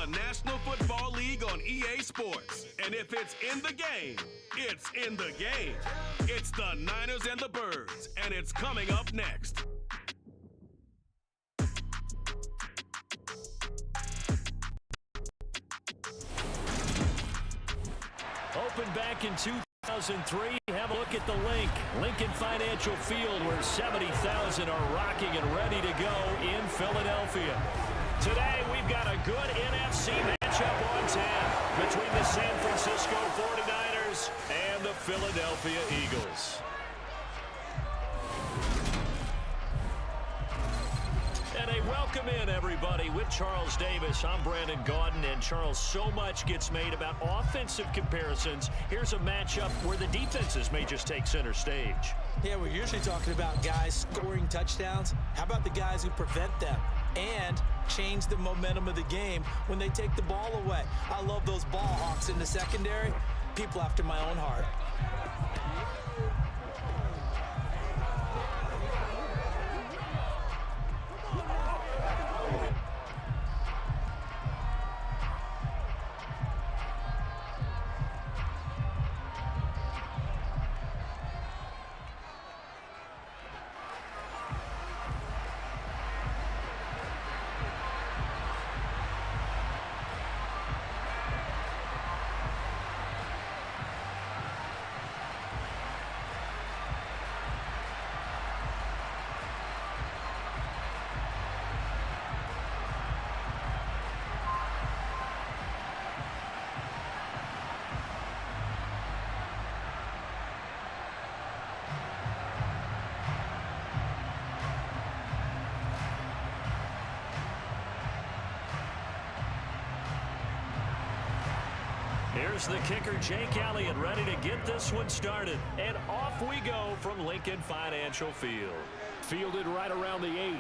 the National Football League on EA Sports. And if it's in the game, it's in the game. It's the Niners and the Birds, and it's coming up next. Opened back in 2003. Have a look at the Lincoln Financial Field, where 70,000 are rocking and ready to go in Philadelphia. Today, we've got a good NFC matchup on tap between the San Francisco 49ers and the Philadelphia Eagles. And a welcome in, everybody, with Charles Davis. I'm Brandon Gaudin, and Charles, so much gets made about offensive comparisons. Here's a matchup where the defenses may just take center stage. Yeah, we're usually talking about guys scoring touchdowns. How about the guys who prevent them and change the momentum of the game when they take the ball away? I love those ball hawks in the secondary. People after my own heart. Here's the kicker, Jake Elliott, ready to get this one started. And off we go from Lincoln Financial Field. Fielded right around the 8.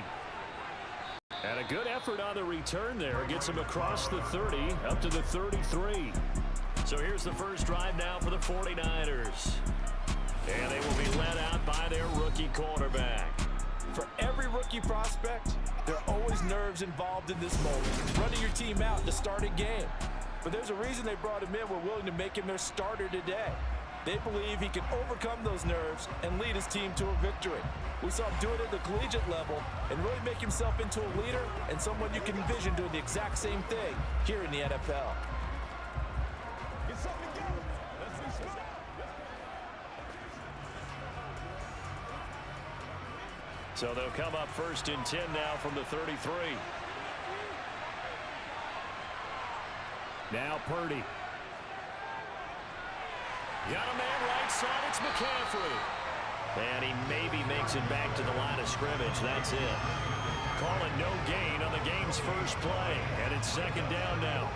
And a good effort on the return there. Gets him across the 30, up to the 33. So here's the first drive now for the 49ers. And they will be led out by their rookie quarterback. For every rookie prospect, there are always nerves involved in this moment. Running your team out to start a game. But there's a reason they brought him in. We're willing to make him their starter today. They believe he can overcome those nerves and lead his team to a victory. We saw him do it at the collegiate level and really make himself into a leader and someone you can envision doing the exact same thing here in the NFL. So they'll come up first and 10 now from the 33. Now Purdy. Got a man right side. It's McCaffrey. And he maybe makes it back to the line of scrimmage. That's it. Calling no gain on the game's first play. And it's second down now.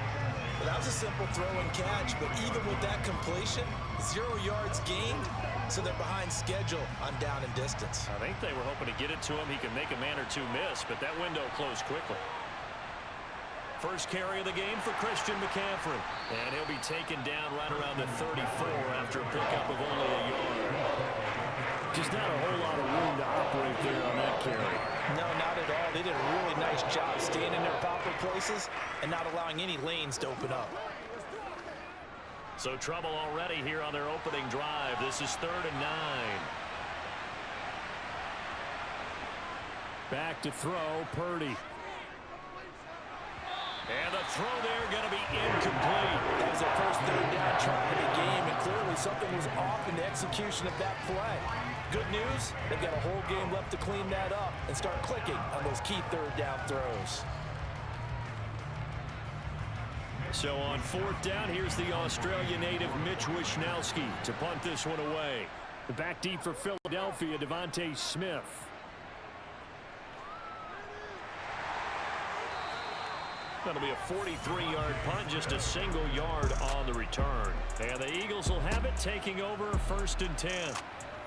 Well, that was a simple throw and catch, but even with that completion, 0 yards gained, so they're behind schedule on down and distance. I think they were hoping to get it to him. He could make a man or two miss, but that window closed quickly. First carry of the game for Christian McCaffrey. And he'll be taken down right around the 34 after a pickup of only a yard. Just not a whole lot of room to operate there on that carry. No, not at all. They did a really nice job staying in their proper places and not allowing any lanes to open up. So trouble already here on their opening drive. This is 3rd and 9. Back to throw, Purdy. And the throw there going to be incomplete. That was their first 3rd down try of the game, and clearly something was off in the execution of that play. Good news, they've got a whole game left to clean that up and start clicking on those key 3rd down throws. So on 4th down, here's the Australia native Mitch Wishnowsky to punt this one away. The back deep for Philadelphia, Devontae Smith. That'll be a 43-yard punt, just a single yard on the return. And the Eagles will have it, taking over 1st and 10.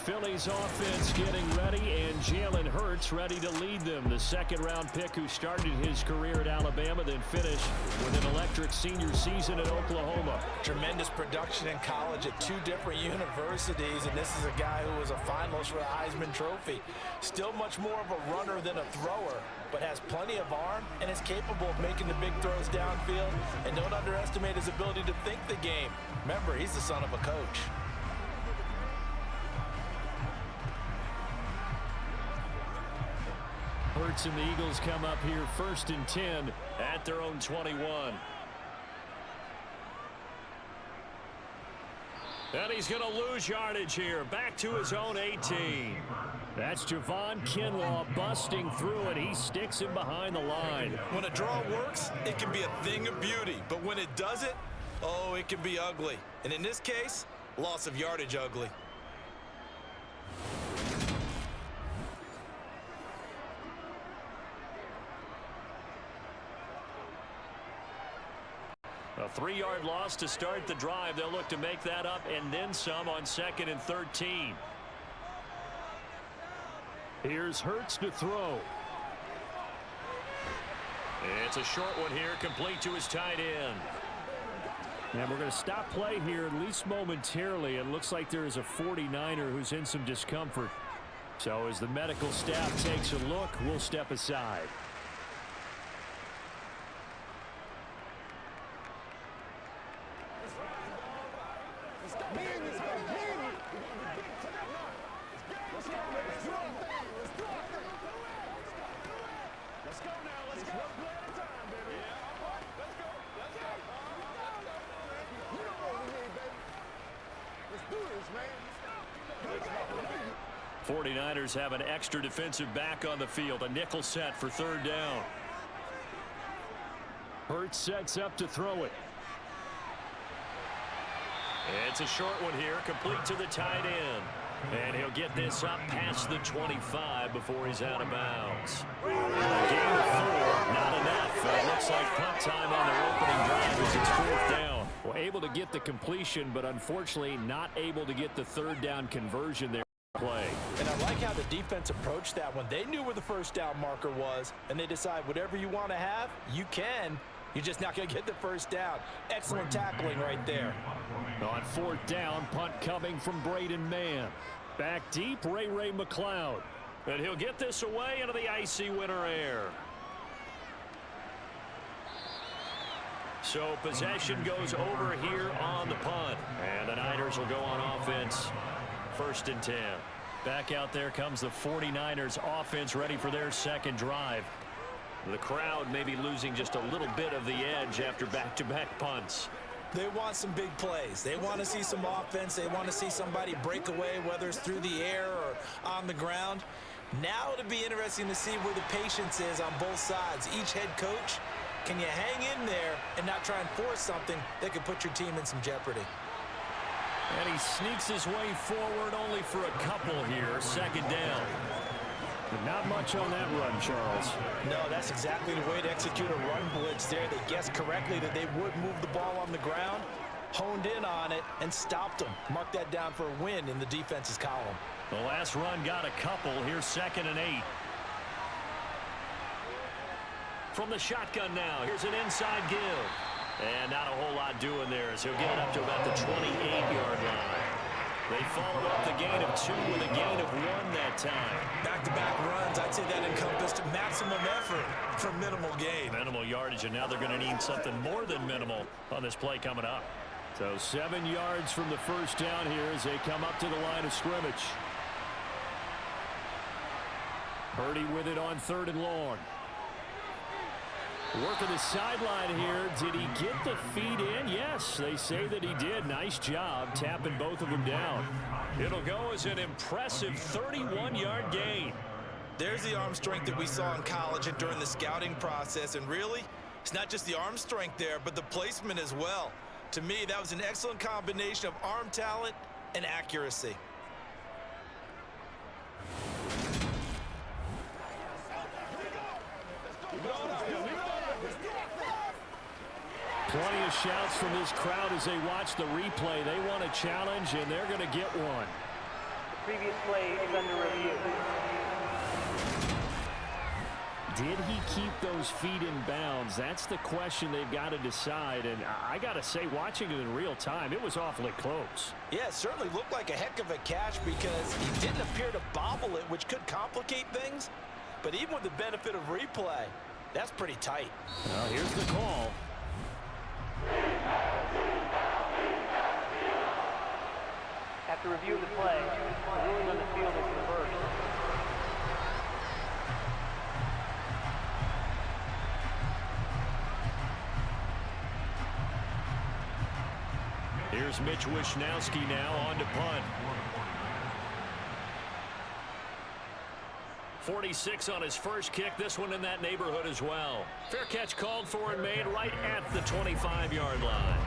Philly's offense getting ready, and Jalen Hurts ready to lead them. The second-round pick who started his career at Alabama, then finished with an electric senior season at Oklahoma. Tremendous production in college at 2 different universities, and this is a guy who was a finalist for the Heisman Trophy. Still much more of a runner than a thrower, but has plenty of arm and is capable of making the big throws downfield. And don't underestimate his ability to think the game. Remember, he's the son of a coach. Hurts and the Eagles come up here 1st and 10 at their own 21. And he's going to lose yardage here. Back to his own 18. That's Javon Kinlaw busting through it. He sticks him behind the line. When a draw works, it can be a thing of beauty. But when it doesn't, oh, it can be ugly. And in this case, loss of yardage ugly. A 3-yard loss to start the drive. They'll look to make that up and then some on 2nd and 13. Here's Hurts to throw. It's a short one here, complete to his tight end. And we're going to stop play here at least momentarily. It looks like there is a 49er who's in some discomfort. So as the medical staff takes a look, we'll step aside. The 49ers have an extra defensive back on the field. A nickel set for 3rd down. Hurts sets up to throw it. It's a short one here, complete to the tight end. And he'll get this up past the 25 before he's out of bounds. A gain of 4, not enough. It looks like punt time on their opening drive as it's 4th down. Well, able to get the completion, but unfortunately not able to get the 3rd down conversion there. Play. And I like how the defense approached that one. They knew where the 1st down marker was, and they decide whatever you want to have, you can. You're just not going to get the 1st down. Excellent tackling right there. On 4th down, punt coming from Braden Mann. Back deep, Ray McLeod. And he'll get this away into the icy winter air. So possession goes over here on the punt. And the Niners will go on offense. 1st and 10. Back out there comes the 49ers offense ready for their 2nd drive. The crowd may be losing just a little bit of the edge after back-to-back punts. They want some big plays. They want to see some offense. They want to see somebody break away, whether it's through the air or on the ground. Now it'll be interesting to see where the patience is on both sides. Each head coach, can you hang in there and not try and force something that could put your team in some jeopardy? And he sneaks his way forward only for a couple here. 2nd down. Not much on that run, Charles. No, that's exactly the way to execute a run blitz there. They guessed correctly that they would move the ball on the ground, honed in on it, and stopped them. Mark that down for a win in the defense's column. The last run got a couple. Here's 2nd and 8. From the shotgun now, here's an inside give. And not a whole lot doing there as he'll get it up to about the 28-yard line. They follow up the gain of 2 with a gain of 1 that time. Back-to-back runs, I'd say that encompassed maximum effort for minimal gain. Minimal yardage, and now they're going to need something more than minimal on this play coming up. So 7 yards from the 1st down here as they come up to the line of scrimmage. Purdy with it on 3rd and long. Working the sideline here. Did he get the feet in? Yes, they say that he did. Nice job tapping both of them down. It'll go as an impressive 31-yard gain. There's the arm strength that we saw in college and during the scouting process. And really, it's not just the arm strength there, but the placement as well. To me, that was an excellent combination of arm talent and accuracy. Plenty of shouts from this crowd as they watch the replay. They want a challenge, and they're going to get one. Previous play is under review. Did he keep those feet in bounds? That's the question they've got to decide. And I got to say, watching it in real time, it was awfully close. Yeah, it certainly looked like a heck of a catch because he didn't appear to bobble it, which could complicate things. But even with the benefit of replay, that's pretty tight. Well, here's the call. After review of the play, the ruling on the field is reversed. Here's Mitch Wishnowski now on to punt. 46 on his first kick. This one in that neighborhood as well. Fair catch called for and made right at the 25-yard line.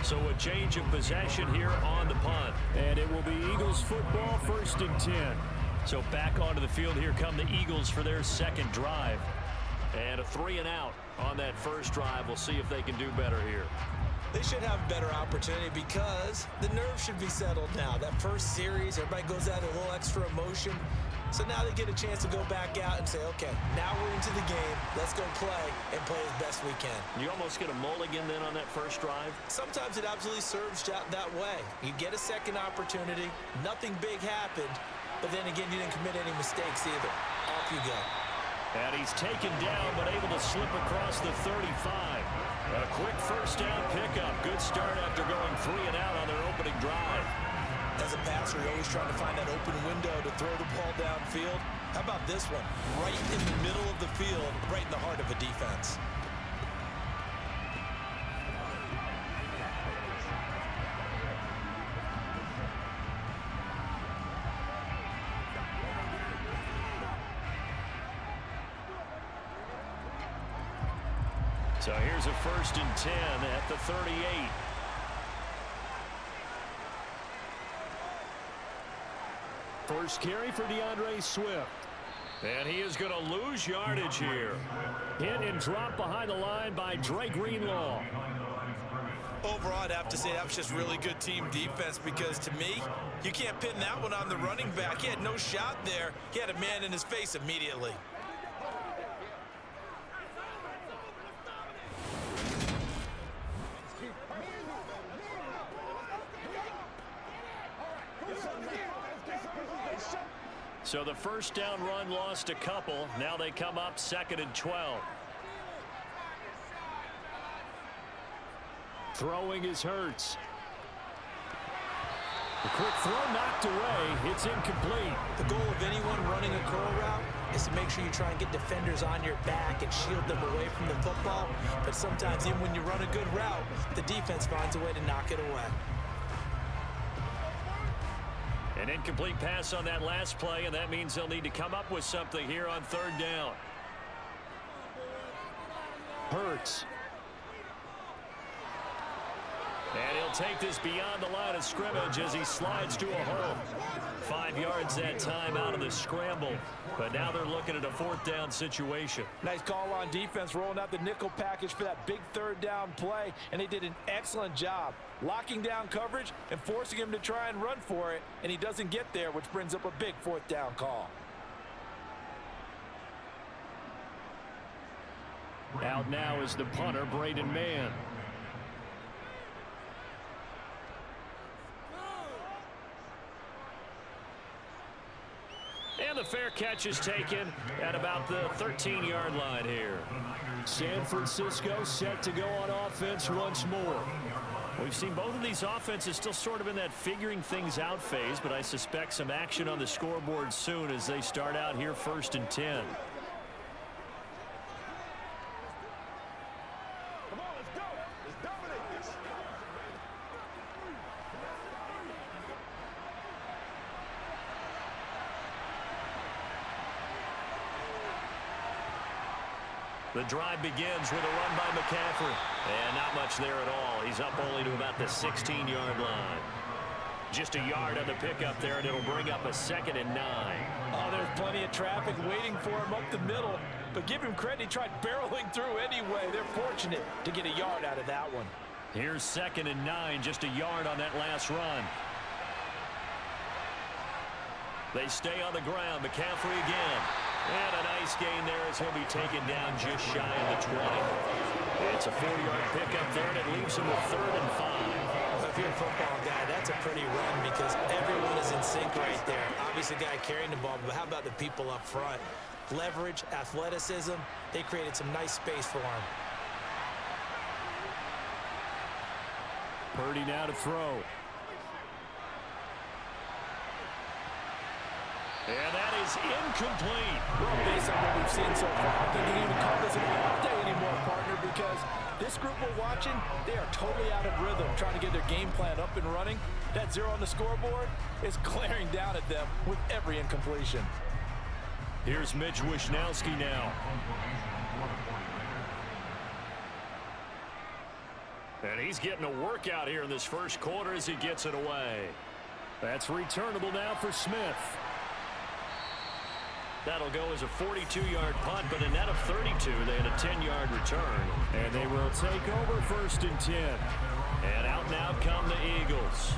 So a change of possession here on the punt. And it will be Eagles football, 1st and 10. So back onto the field, here come the Eagles for their second drive. And a 3-and-out on that first drive. We'll see if they can do better here. They should have a better opportunity because the nerves should be settled now. That first series, everybody goes out a little extra emotion. So now they get a chance to go back out and say, okay, now we're into the game. Let's go play and play as best we can. You almost get a mulligan then on that first drive? Sometimes it absolutely serves that way. You get a second opportunity. Nothing big happened. But then again, you didn't commit any mistakes either. Off you go. And he's taken down, but able to slip across the 35. And a quick first down pickup. Good start after going 3-and-out on their opening drive. As a passer, you're always trying to find that open window to throw the ball downfield. How about this one? Right in the middle of the field, right in the heart of a defense. So here's a 1st and 10 at the 38. First carry for DeAndre Swift. And he is going to lose yardage here. Hit and drop behind the line by Dre Greenlaw. Overall, I'd have to say that was just really good team defense because to me, you can't pin that one on the running back. He had no shot there. He had a man in his face immediately. So the first down run lost a couple. Now they come up 2nd and 12. Throwing is Hurts. The quick throw knocked away. It's incomplete. The goal of anyone running a curl route is to make sure you try and get defenders on your back and shield them away from the football. But sometimes even when you run a good route, the defense finds a way to knock it away. An incomplete pass on that last play, and that means they'll need to come up with something here on 3rd down. Hurts. And he'll take this beyond the line of scrimmage as he slides to a hole. 5 yards that time out of the scramble. But now they're looking at a 4th down situation. Nice call on defense, rolling out the nickel package for that big 3rd down play. And they did an excellent job locking down coverage and forcing him to try and run for it. And he doesn't get there, which brings up a big 4th down call. Out now is the punter, Braden Mann. And the fair catch is taken at about the 13-yard line here. San Francisco set to go on offense once more. We've seen both of these offenses still sort of in that figuring things out phase, but I suspect some action on the scoreboard soon as they start out here 1st and 10. The drive begins with a run by McCaffrey. And not much there at all. He's up only to about the 16-yard line. Just a yard on the pickup there, and it'll bring up a 2nd and 9. Oh, there's plenty of traffic waiting for him up the middle. But give him credit, he tried barreling through anyway. They're fortunate to get a yard out of that one. Here's 2nd and 9, just a yard on that last run. They stay on the ground. McCaffrey again. And a nice gain there as he'll be taken down just shy of the 20. It's a 4-yard pickup there, and it leaves him with 3rd and 5. If you're a football guy, that's a pretty run because everyone is in sync right there. Obviously, the guy carrying the ball, but how about the people up front? Leverage, athleticism, they created some nice space for him. Purdy now to throw. And that is incomplete. Well, based on what we've seen so far, I think you can even call this an off day anymore, partner, because this group we're watching, they are totally out of rhythm, trying to get their game plan up and running. That 0 on the scoreboard is glaring down at them with every incompletion. Here's Mitch Wishnowski now. And he's getting a workout here in this first quarter as he gets it away. That's returnable now for Smith. That'll go as a 42-yard punt, but a net of 32. They had a 10-yard return. And they will take over 1st and 10. And out now come the Eagles.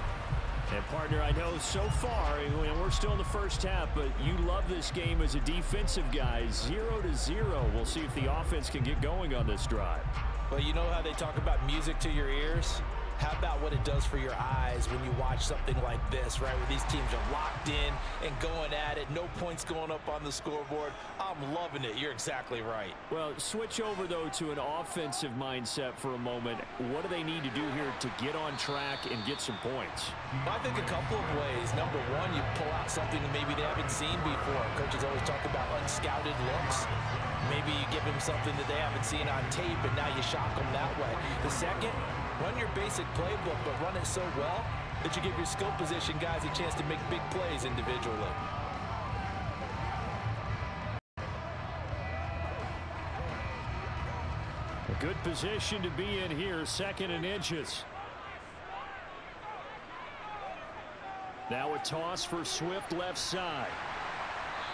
And, partner, I know so far, we're still in the first half, but you love this game as a defensive guy. 0-0. We'll see if the offense can get going on this drive. Well, you know how they talk about music to your ears? How about what it does for your eyes when you watch something like this, right, where these teams are locked in and going at it, no points going up on the scoreboard? I'm loving it. You're exactly right. Well, switch over, though, to an offensive mindset for a moment. What do they need to do here to get on track and get some points? Well, I think a couple of ways. Number one, you pull out something that maybe they haven't seen before. Coaches always talk about unscouted looks. Maybe you give them something that they haven't seen on tape, and now you shock them that way. The second, run your basic playbook, but run it so well that you give your skill position guys a chance to make big plays individually. A good position to be in here, 2nd and inches. Now a toss for Swift left side.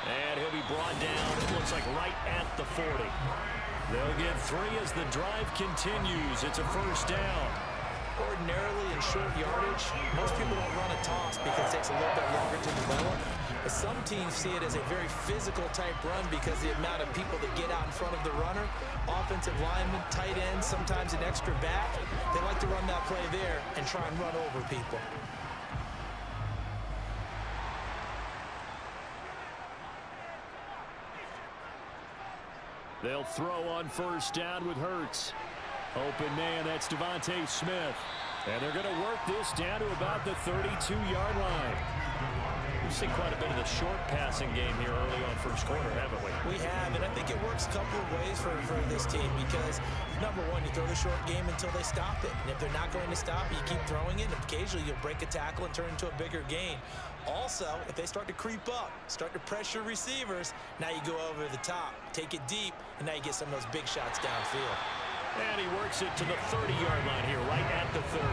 And he'll be brought down, it looks like right at the 40. They'll get 3 as the drive continues. It's a 1st down. Ordinarily in short yardage, most people don't run a toss because it takes a little bit longer to develop. But some teams see it as a very physical type run because the amount of people that get out in front of the runner, offensive linemen, tight ends, sometimes an extra back, they like to run that play there and try and run over people. They'll throw on 1st down with Hurts. Open man, that's Devontae Smith. And they're going to work this down to about the 32-yard line. We've seen quite a bit of the short passing game here early on 1st quarter, haven't we? We have, and I think it works a couple of ways for this team because, number one, you throw the short game until they stop it. And if they're not going to stop it, you keep throwing it, and occasionally you'll break a tackle and turn into a bigger gain. Also, if they start to creep up, start to pressure receivers, now you go over the top, take it deep, and now you get some of those big shots downfield. And he works it to the 30-yard line here, right at the 30.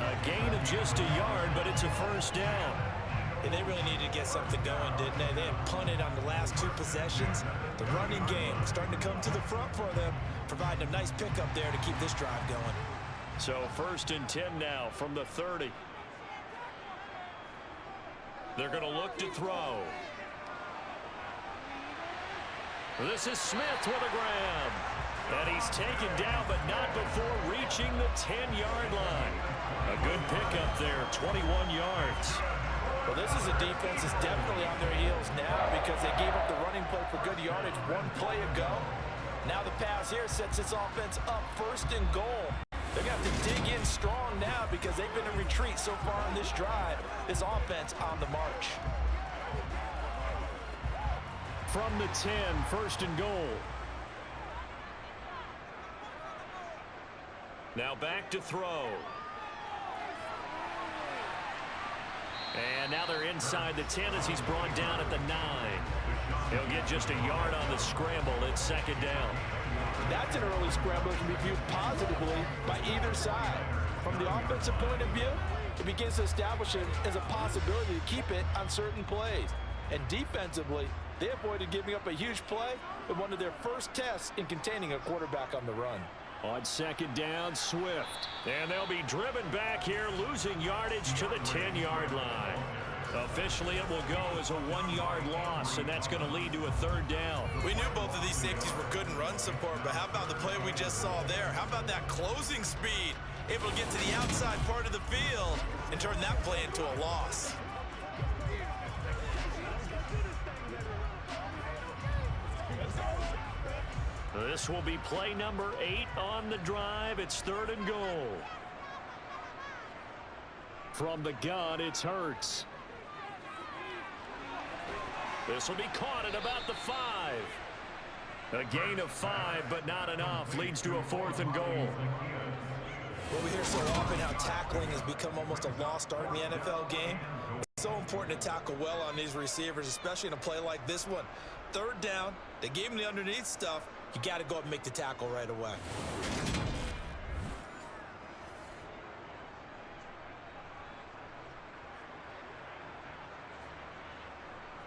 A gain of just a yard, but it's a 1st down. And they really needed to get something going, didn't they? They had punted on the last 2 possessions. The running game starting to come to the front for them, providing a nice pickup there to keep this drive going. So 1st and 10 now from the 30. They're going to look to throw. This is Smith with a grab. And he's taken down, but not before reaching the 10-yard line. A good pickup there, 21 yards. Well, this is a defense that's definitely on their heels now because they gave up the running play for good yardage 1 play ago. Now the pass here sets this offense up 1st and goal. They're going to have to dig in strong now because they've been in retreat so far on this drive. This offense on the march. From the 10, 1st and goal. Now back to throw. And now they're inside the 10 as he's brought down at the 9. He'll get just a yard on the scramble. It's 2nd down. That's an early scramble that can be viewed positively by either side. From the offensive point of view, it begins to establish it as a possibility to keep it on certain plays. And defensively, they avoided giving up a huge play in one of their first tests in containing a quarterback on the run. On 2nd down, Swift. And they'll be driven back here, losing yardage to the 10-yard line. Officially, it will go as a 1-yard loss, and that's going to lead to a 3rd down. We knew both of these safeties were good in run support, but how about the play we just saw there? How about that closing speed? Able to get to the outside part of the field and turn that play into a loss. This will be play number 8 on the drive. It's 3rd and goal. From the gun, it's Hurts. This will be caught at about the 5. A gain of 5, but not enough. Leads to a 4th and goal. Well, we hear so often how tackling has become almost a lost art in the NFL game. It's so important to tackle well on these receivers, especially in a play like this one. 3rd down, they gave him the underneath stuff. You got to go up and make the tackle right away.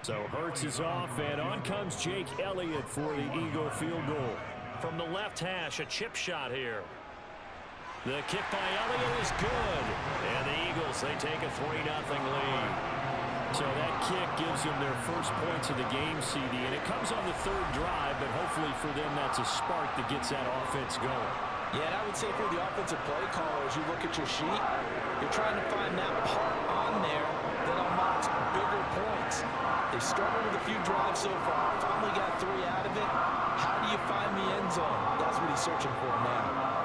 So Hurts is off, and on comes Jake Elliott for the Eagle field goal. From the left hash, a chip shot here. The kick by Elliott is good. And the Eagles, they take a 3-0 lead. So that kick gives them their first points of the game, CD, and it comes on the 3rd drive, but hopefully for them that's a spark that gets that offense going. Yeah, and I would say for the offensive play caller, as you look at your sheet, you're trying to find that part on there that unlocks bigger points. They struggled with a few drives so far, finally got 3 out of it. How do you find the end zone? That's what he's searching for now.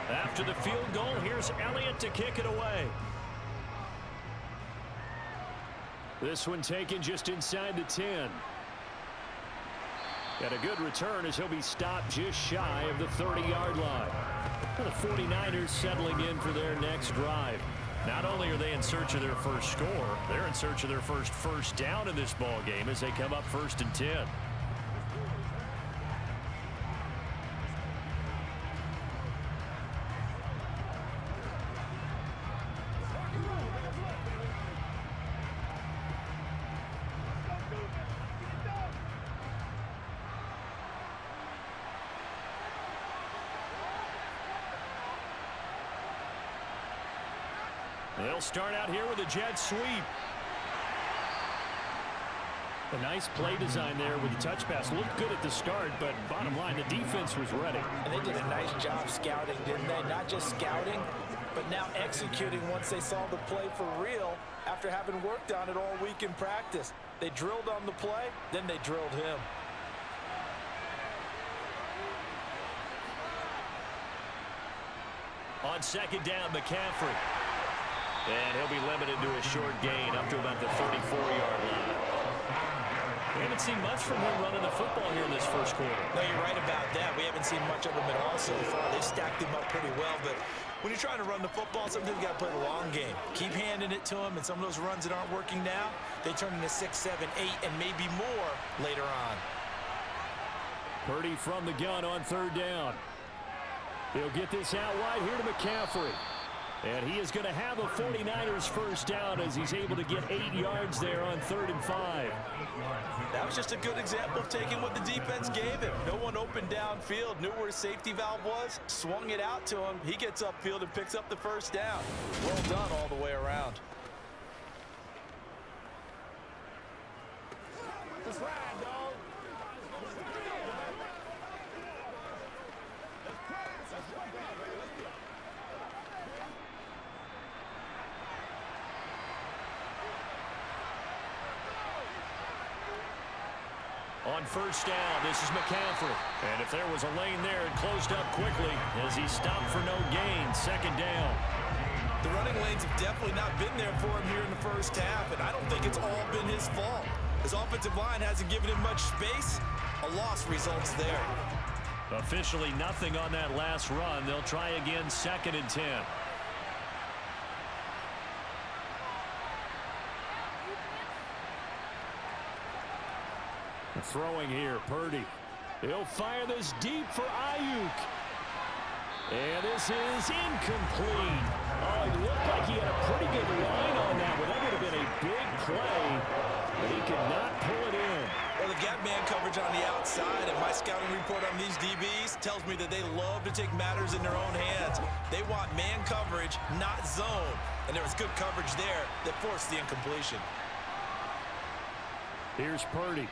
After the field goal, here's Elliott to kick it away. This one taken just inside the 10. Got a good return as he'll be stopped just shy of the 30-yard line. The 49ers settling in for their next drive. Not only are they in search of their first score, they're in search of their first down in this ball game as they come up 1st and 10. They'll start out here with a jet sweep. A nice play design there with the touch pass. Looked good at the start, but bottom line, the defense was ready. And they did a nice job scouting, didn't they? Not just scouting, but now executing once they saw the play for real after having worked on it all week in practice. They drilled on the play, then they drilled him. On 2nd down, McCaffrey. And he'll be limited to a short gain up to about the 34-yard line. We haven't seen much from him running the football here in this first quarter. No, you're right about that. We haven't seen much of him at all so far. They've stacked him up pretty well, but when you're trying to run the football, sometimes you got to play the long game. Keep handing it to him, and some of those runs that aren't working now, they turn into 6, 7, 8, and maybe more later on. Purdy from the gun on 3rd down. He'll get this out wide here to McCaffrey. And he is going to have a 49ers first down as he's able to get 8 yards there on 3rd and 5. That was just a good example of taking what the defense gave him. No one opened downfield, knew where his safety valve was, swung it out to him. He gets upfield and picks up the first down. Well done all the way around. That's right, dog. On 1st down, this is McCaffrey. And if there was a lane there, it closed up quickly as he stopped for no gain. 2nd down. The running lanes have definitely not been there for him here in the first half, and I don't think it's all been his fault. His offensive line hasn't given him much space. A loss results there. Officially nothing on that last run. They'll try again 2nd and 10. Throwing here, Purdy. He'll fire this deep for Ayuk. And this is incomplete. Oh, it looked like he had a pretty good line on that, but that would have been a big play. but he could not pull it in. Well, they've got man coverage on the outside, and my scouting report on these DBs tells me that they love to take matters in their own hands. They want man coverage, not zone. And there was good coverage there that forced the incompletion. Here's Purdy.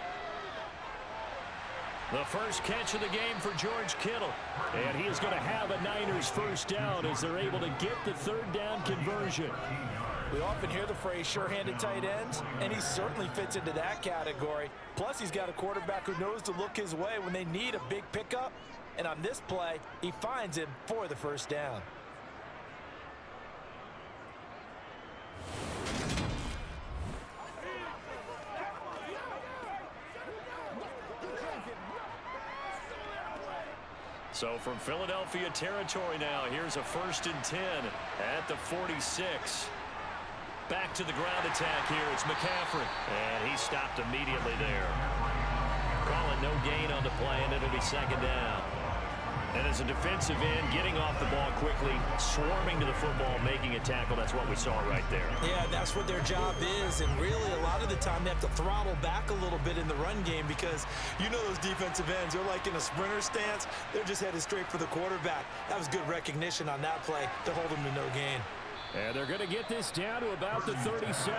The first catch of the game for George Kittle. And he is going to have a Niners first down as they're able to get the third down conversion. We often hear the phrase sure-handed tight ends, and he certainly fits into that category. Plus, he's got a quarterback who knows to look his way when they need a big pickup. And on this play, he finds him for the first down. So from Philadelphia territory now, here's a 1st and 10 at the 46. Back to the ground attack here. It's McCaffrey. And he stopped immediately there. Calling no gain on the play, and it'll be 2nd down. And as a defensive end, getting off the ball quickly, swarming to the football, making a tackle. That's what we saw right there. Yeah, that's what their job is. And really, a lot of the time, they have to throttle back a little bit in the run game because you know those defensive ends, they're like in a sprinter stance. They're just headed straight for the quarterback. That was good recognition on that play to hold them to no gain. And they're going to get this down to about the 37.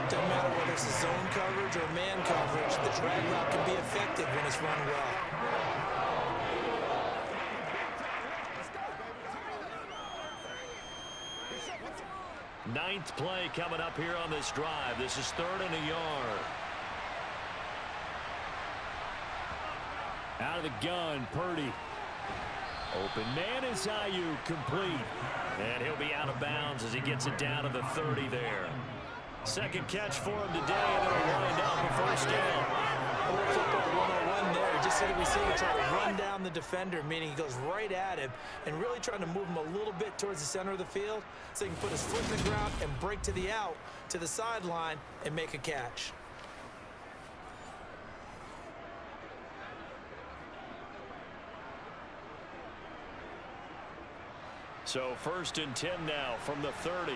Doesn't matter whether it's a zone coverage or man coverage, the drag route can be effective when it's run well. Ninth play coming up here on this drive. This is 3rd and a yard. Out of the gun, Purdy. Open man is Ayuk, complete. And he'll be out of bounds as he gets it down to the 30 there. Second catch for him today, and it'll wind up a first down. A little football 101 there. He just see the receiver try to run down the defender, meaning he goes right at him and really trying to move him a little bit towards the center of the field so he can put his foot in the ground and break to the out, to the sideline, and make a catch. So 1st and 10 now from the 30.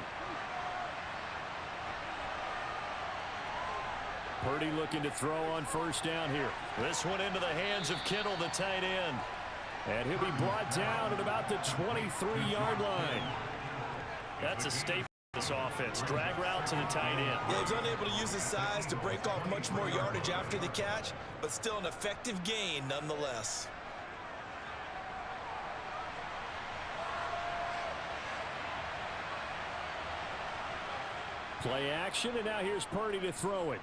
Purdy looking to throw on first down here. This one into the hands of Kittle, the tight end. And he'll be brought down at about the 23-yard line. That's a staple of this offense. Drag route to the tight end. Yeah, he's unable to use his size to break off much more yardage after the catch, but still an effective gain nonetheless. Play action, and now here's Purdy to throw it.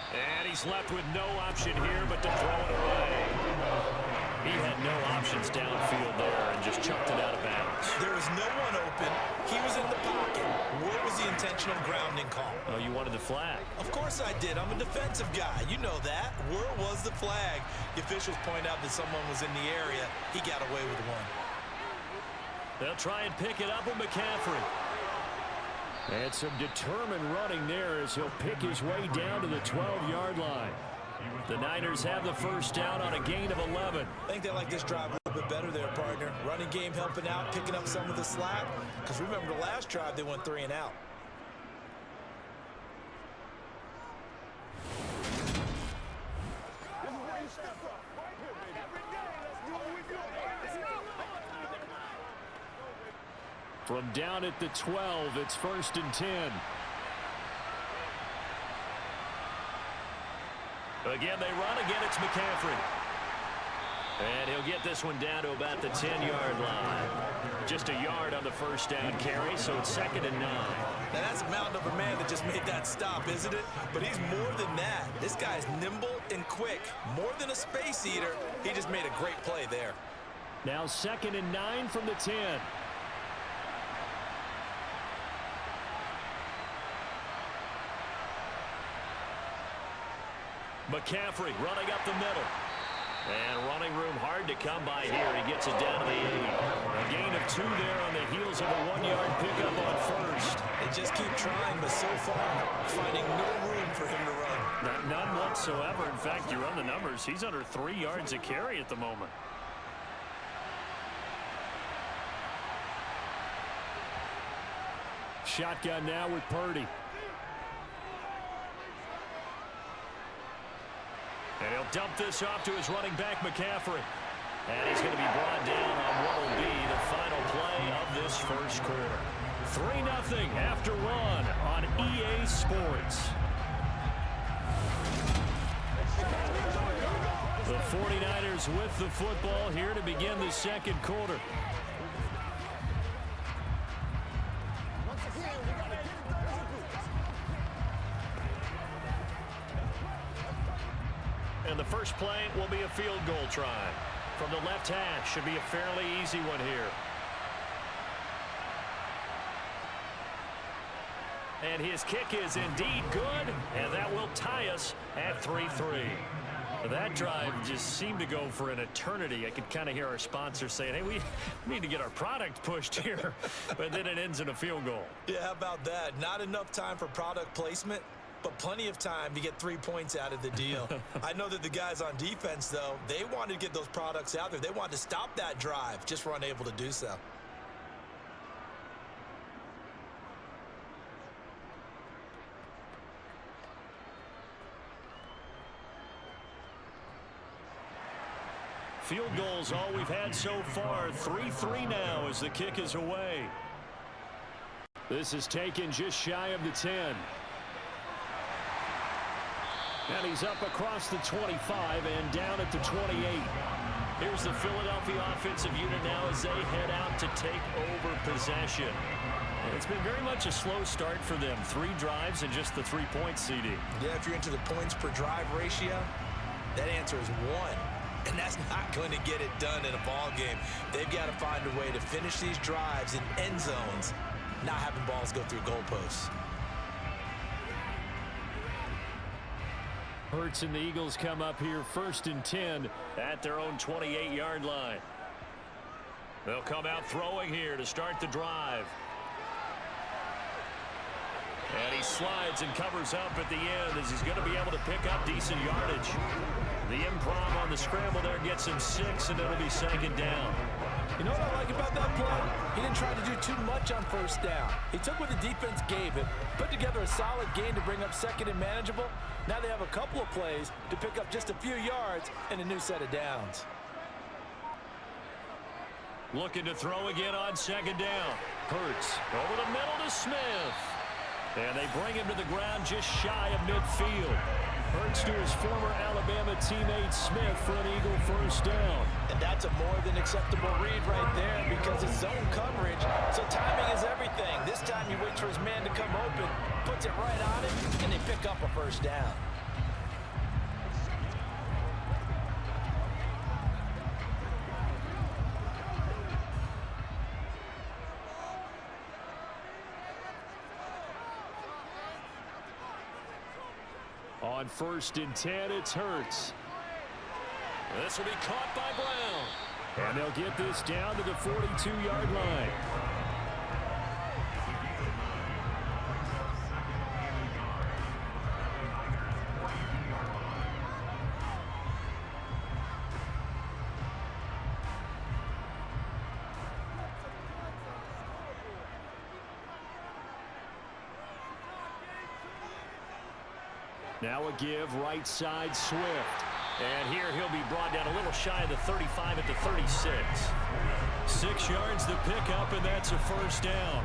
And he's left with no option here but to throw it away. He had no options downfield there and just chucked it out of bounds. There was no one open. He was in the pocket. Where was the intentional grounding call? Oh, you wanted the flag. Of course I did. I'm a defensive guy. You know that. Where was the flag? The officials point out that someone was in the area. He got away with one. They'll try and pick it up with McCaffrey. And some determined running there as he'll pick his way down to the 12-yard line. The Niners have the first down on a gain of 11. I think they like this drive a little bit better there, partner. Running game helping out, picking up some of the slack. Because remember the last drive, they went 3 and out. From down at the 12, it's 1st and 10. Again, they run. Again, it's McCaffrey. And he'll get this one down to about the 10-yard line. Just a yard on the first down carry, so it's 2nd and 9. Now, that's a mountain of a man that just made that stop, isn't it? But he's more than that. This guy's nimble and quick. More than a space eater. He just made a great play there. Now 2nd and 9 from the 10. McCaffrey running up the middle. And running room hard to come by here. He gets it down to the 8. A gain of 2 there on the heels of a 1-yard pickup on first. They just keep trying, but so far, finding no room for him to run. None whatsoever. In fact, you run the numbers. He's under 3 yards a carry at the moment. Shotgun now with Purdy. And he'll dump this off to his running back, McCaffrey. And he's going to be brought down on what will be the final play of this first quarter. 3-0 after one on EA Sports. The 49ers with the football here to begin the second quarter. And the first play will be a field goal try. From the left hash, should be a fairly easy one here. And his kick is indeed good, and that will tie us at 3-3. That drive just seemed to go for an eternity. I could kind of hear our sponsor saying, hey, we need to get our product pushed here. But then it ends in a field goal. Yeah, how about that? Not enough time for product placement, but plenty of time to get 3 points out of the deal. I know that the guys on defense, though, they wanted to get those products out there. They wanted to stop that drive, just were unable to do so. Field goals all we've had so far. 3-3 now as the kick is away. This is taken just shy of the 10. And he's up across the 25 and down at the 28. Here's the Philadelphia offensive unit now as they head out to take over possession. And it's been very much a slow start for them. 3 drives and just the 3 points, CD. Yeah, if you're into the points per drive ratio, that answer is 1. And that's not going to get it done in a ball game. They've got to find a way to finish these drives in end zones, not having balls go through goalposts. Hurts and the Eagles come up here 1st and 10 at their own 28-yard line. They'll come out throwing here to start the drive. And he slides and covers up at the end as he's going to be able to pick up decent yardage. The improv on the scramble there gets him 6, and it'll be 2nd down. You know what I like about that play? He didn't try to do too much on 1st down. He took what the defense gave him, put together a solid gain to bring up 2nd and manageable. Now they have a couple of plays to pick up just a few yards and a new set of downs. Looking to throw again on 2nd down. Hurts over the middle to Smith. And they bring him to the ground just shy of midfield. Hurts to his former Alabama teammate Smith for an Eagle 1st down. And that's a more than acceptable read right there because it's zone coverage, so timing is everything. This time he waits for his man to come open, puts it right on him, and they pick up a 1st down. On 1st and 10, it's Hurts. This will be caught by Brown. And they'll get this down to the 42-yard line. Now a give right side Swift. And here he'll be brought down a little shy of the 35 at the 36. 6 yards the pickup, and that's a 1st down.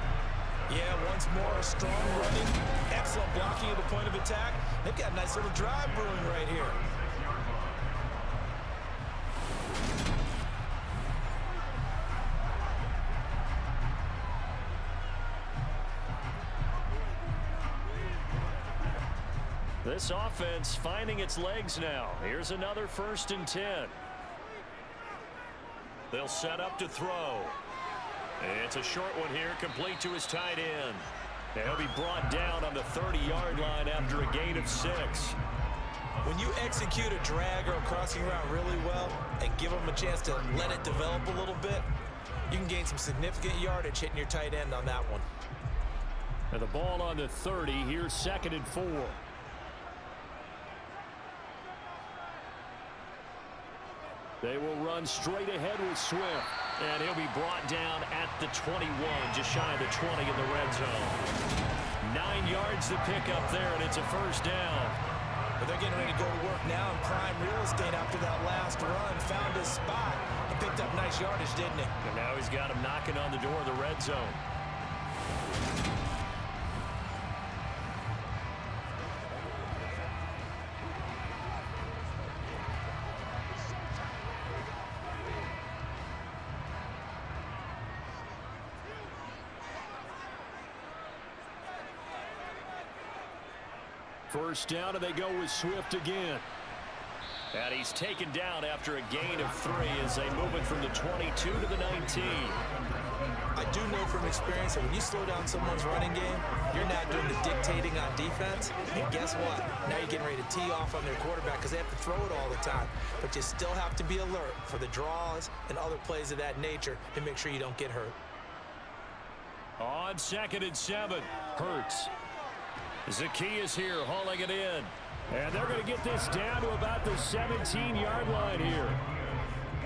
Yeah, once more, a strong running, excellent blocking at the point of attack. They've got a nice little drive brewing right here. This offense finding its legs now. Here's another 1st and 10. They'll set up to throw. It's a short one here, complete to his tight end. And he'll be brought down on the 30-yard line after a gain of 6. When you execute a drag or a crossing route really well and give them a chance to let it develop a little bit, you can gain some significant yardage hitting your tight end on that one. And the ball on the 30. Here's 2nd and 4. They will run straight ahead with Swift. And he'll be brought down at the 21, just shy of the 20 in the red zone. 9 yards to pick up there, and it's a first down. But they're getting ready to go to work now in prime real estate after that last run. Found his spot and picked up nice yardage, didn't he? And now he's got him knocking on the door of the red zone. First down, and they go with Swift again. And he's taken down after a gain of 3 as they move it from the 22 to the 19. I do know from experience that when you slow down someone's running game, you're not doing the dictating on defense. And guess what? Now you're getting ready to tee off on their quarterback because they have to throw it all the time. But you still have to be alert for the draws and other plays of that nature to make sure you don't get hurt. On 2nd and 7, Hurts. Zacchaeus here hauling it in. And they're going to get this down to about the 17-yard line here.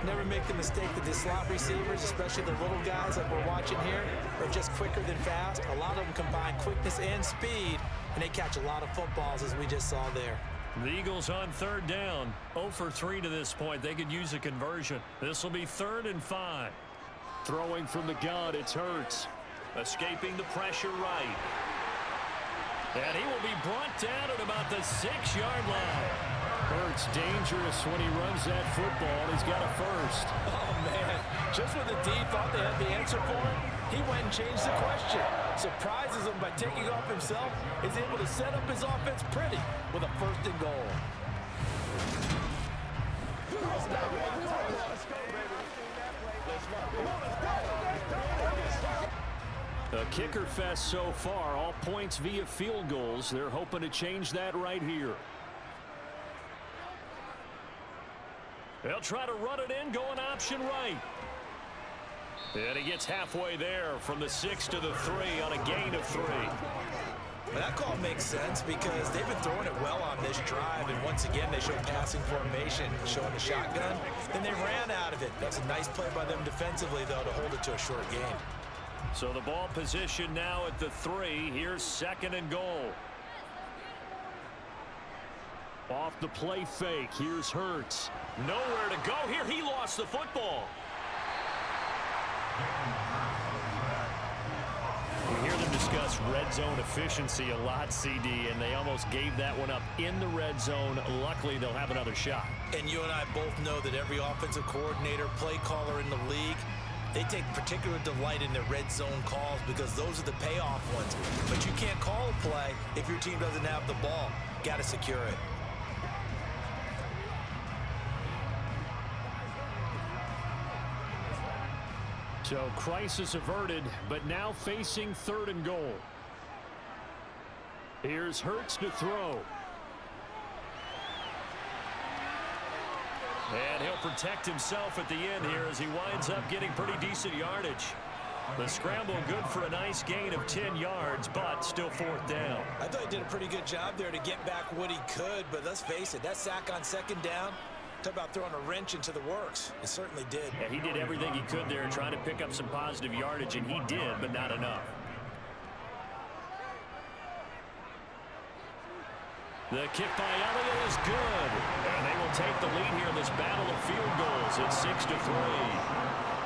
Never make the mistake that the slot receivers, especially the little guys like we're watching here, are just quicker than fast. A lot of them combine quickness and speed, and they catch a lot of footballs, as we just saw there. The Eagles on 3rd down. 0 for 3 to this point. They could use a conversion. This will be 3rd and 5. Throwing from the gun, it's Hurts. Escaping the pressure right. And he will be brought down at about the 6-yard line. Hurts dangerous when he runs that football. He's got a first. Oh, man. Just when the D thought they had the answer for it, he went and changed the question. Surprises him by taking off himself. Is able to set up his offense pretty with a 1st and goal. A kicker fest so far, all points via field goals. They're hoping to change that right here. They'll try to run it in, going option right. And he gets halfway there from the 6 to the 3 on a gain of 3. Well, that call makes sense because they've been throwing it well on this drive, and once again they show passing formation, showing the shotgun, and they ran out of it. That's a nice play by them defensively, though, to hold it to a short game. So the ball position now at the 3. Here's 2nd and goal. Off the play fake. Here's Hurts. Nowhere to go here. He lost the football. We hear them discuss red zone efficiency a lot, CD, and they almost gave that one up in the red zone. Luckily, they'll have another shot. And you and I both know that every offensive coordinator, play caller in the league, they take particular delight in their red zone calls because those are the payoff ones. But you can't call a play if your team doesn't have the ball. Got to secure it. So crisis averted, but now facing 3rd and goal. Here's Hurts to throw. And he'll protect himself at the end here as he winds up getting pretty decent yardage. The scramble good for a nice gain of 10 yards, but still 4th down. I thought he did a pretty good job there to get back what he could, but let's face it, that sack on 2nd down, talk about throwing a wrench into the works. It certainly did. Yeah, he did everything he could there trying to pick up some positive yardage, and he did, but not enough. The kick by Elliott is good. And they will take the lead here in this battle of field goals. It's 6-3.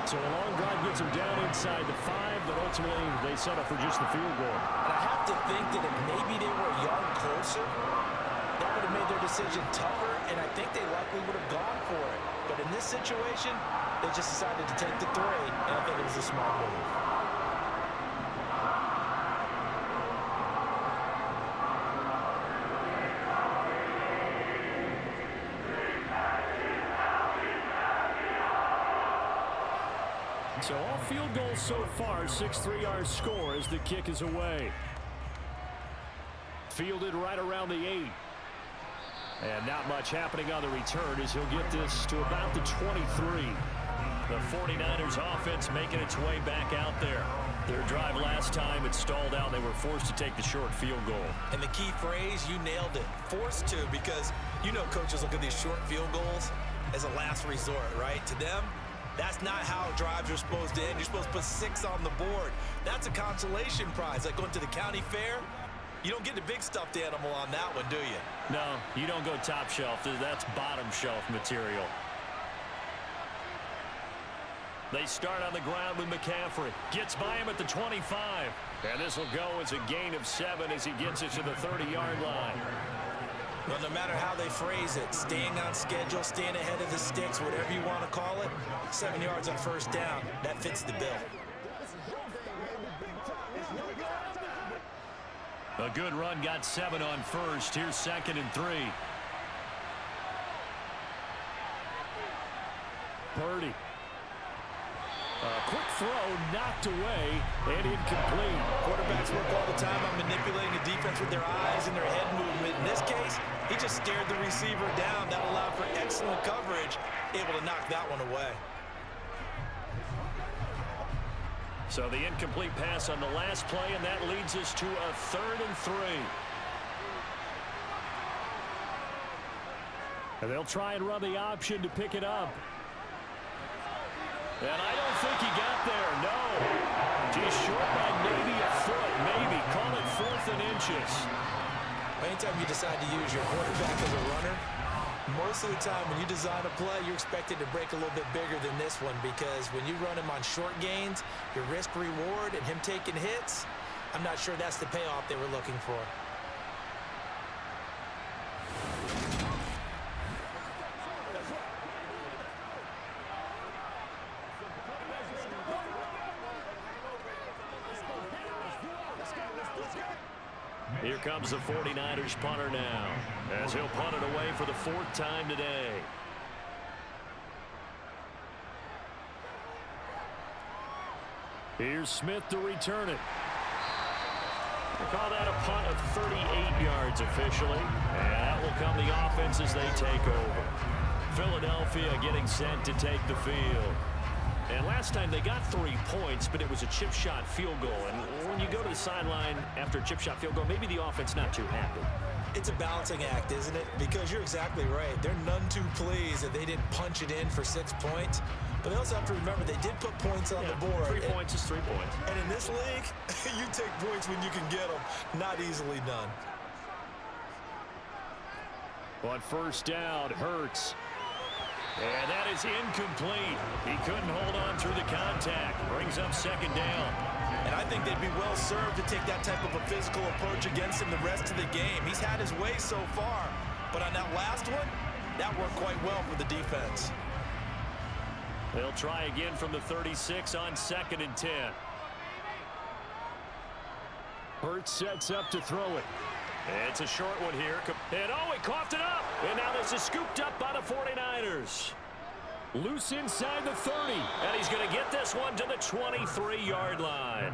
So a long drive gets them down inside the 5, but ultimately they settle for just the field goal. And I have to think that if maybe they were a yard closer, that would have made their decision tougher, and I think they likely would have gone for it. But in this situation, they just decided to take the 3, and I think it was a smart move. So all field goals so far, 6-3 our score as the kick is away. Fielded right around the 8. And not much happening on the return as he'll get this to about the 23. The 49ers offense making its way back out there. Their drive last time, it stalled out. They were forced to take the short field goal. And the key phrase, you nailed it. Forced to, because you know coaches look at these short field goals. as a last resort, right? To them, that's not how drives are supposed to end. You're supposed to put 6 on the board. That's a consolation prize. Like going to the county fair, you don't get the big stuffed animal on that one, do you? No, you don't go top shelf. That's bottom shelf material. They start on the ground with McCaffrey. Gets by him at the 25. And this will go as a gain of 7 as he gets it to the 30-yard line. Well, no matter how they phrase it, staying on schedule, staying ahead of the sticks, whatever you want to call it, 7 yards on first down, that fits the bill. A good run got 7 on first. Here's 2nd and 3. Purdy. A quick throw knocked away and incomplete. Quarterbacks work all the time on manipulating a defense with their eyes and their head movement. In this case, he just stared the receiver down. That allowed for excellent coverage, able to knock that one away. So the incomplete pass on the last play, and that leads us to a 3rd and 3. And they'll try and run the option to pick it up. And I don't think he got there, no. He's short by maybe a foot, maybe. Call it 4th and inches. Anytime you decide to use your quarterback as a runner, most of the time when you design a play, you're expected to break a little bit bigger than this one, because when you run him on short gains, your risk-reward and him taking hits, I'm not sure that's the payoff they were looking for. Here comes the 49ers punter now, as he'll punt it away for the 4th time today. Here's Smith to return it. We'll call that a punt of 38 yards officially, and that will come the offense as they take over. Philadelphia getting set to take the field. And last time they got 3 points, but it was a chip shot field goal. And when you go to the sideline after a chip shot field goal, maybe the offense not too happy. It's a balancing act, isn't it? Because you're exactly right. They're none too pleased that they didn't punch it in for 6 points. But they also have to remember they did put points on the board. 3 points is 3 points. And in this league, you take points when you can get them. Not easily done. On first down, Hurts. And that is incomplete. He couldn't hold on through the contact. Brings up 2nd down. And I think they'd be well served to take that type of a physical approach against him the rest of the game. He's had his way so far. But on that last one, that worked quite well for the defense. They'll try again from the 36 on 2nd and 10. Hurts sets up to throw it. It's a short one here. And oh, he coughed it up. And now this is scooped up by the 49ers. Loose inside the 30. And he's going to get this one to the 23-yard line.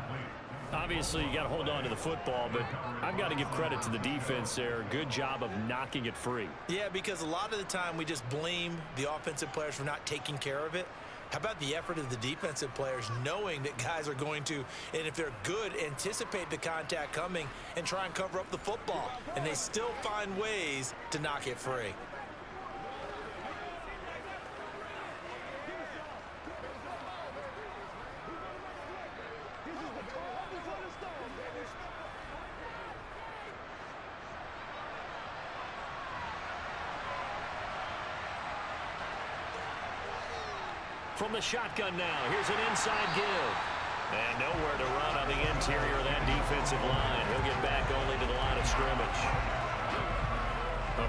Obviously, you got to hold on to the football, but I've got to give credit to the defense there. Good job of knocking it free. Yeah, because a lot of the time we just blame the offensive players for not taking care of it. How about the effort of the defensive players knowing that guys are going to, and if they're good, anticipate the contact coming and try and cover up the football. And they still find ways to knock it free. From the shotgun now, here's an inside give. And nowhere to run on the interior of that defensive line. He'll get back only to the line of scrimmage.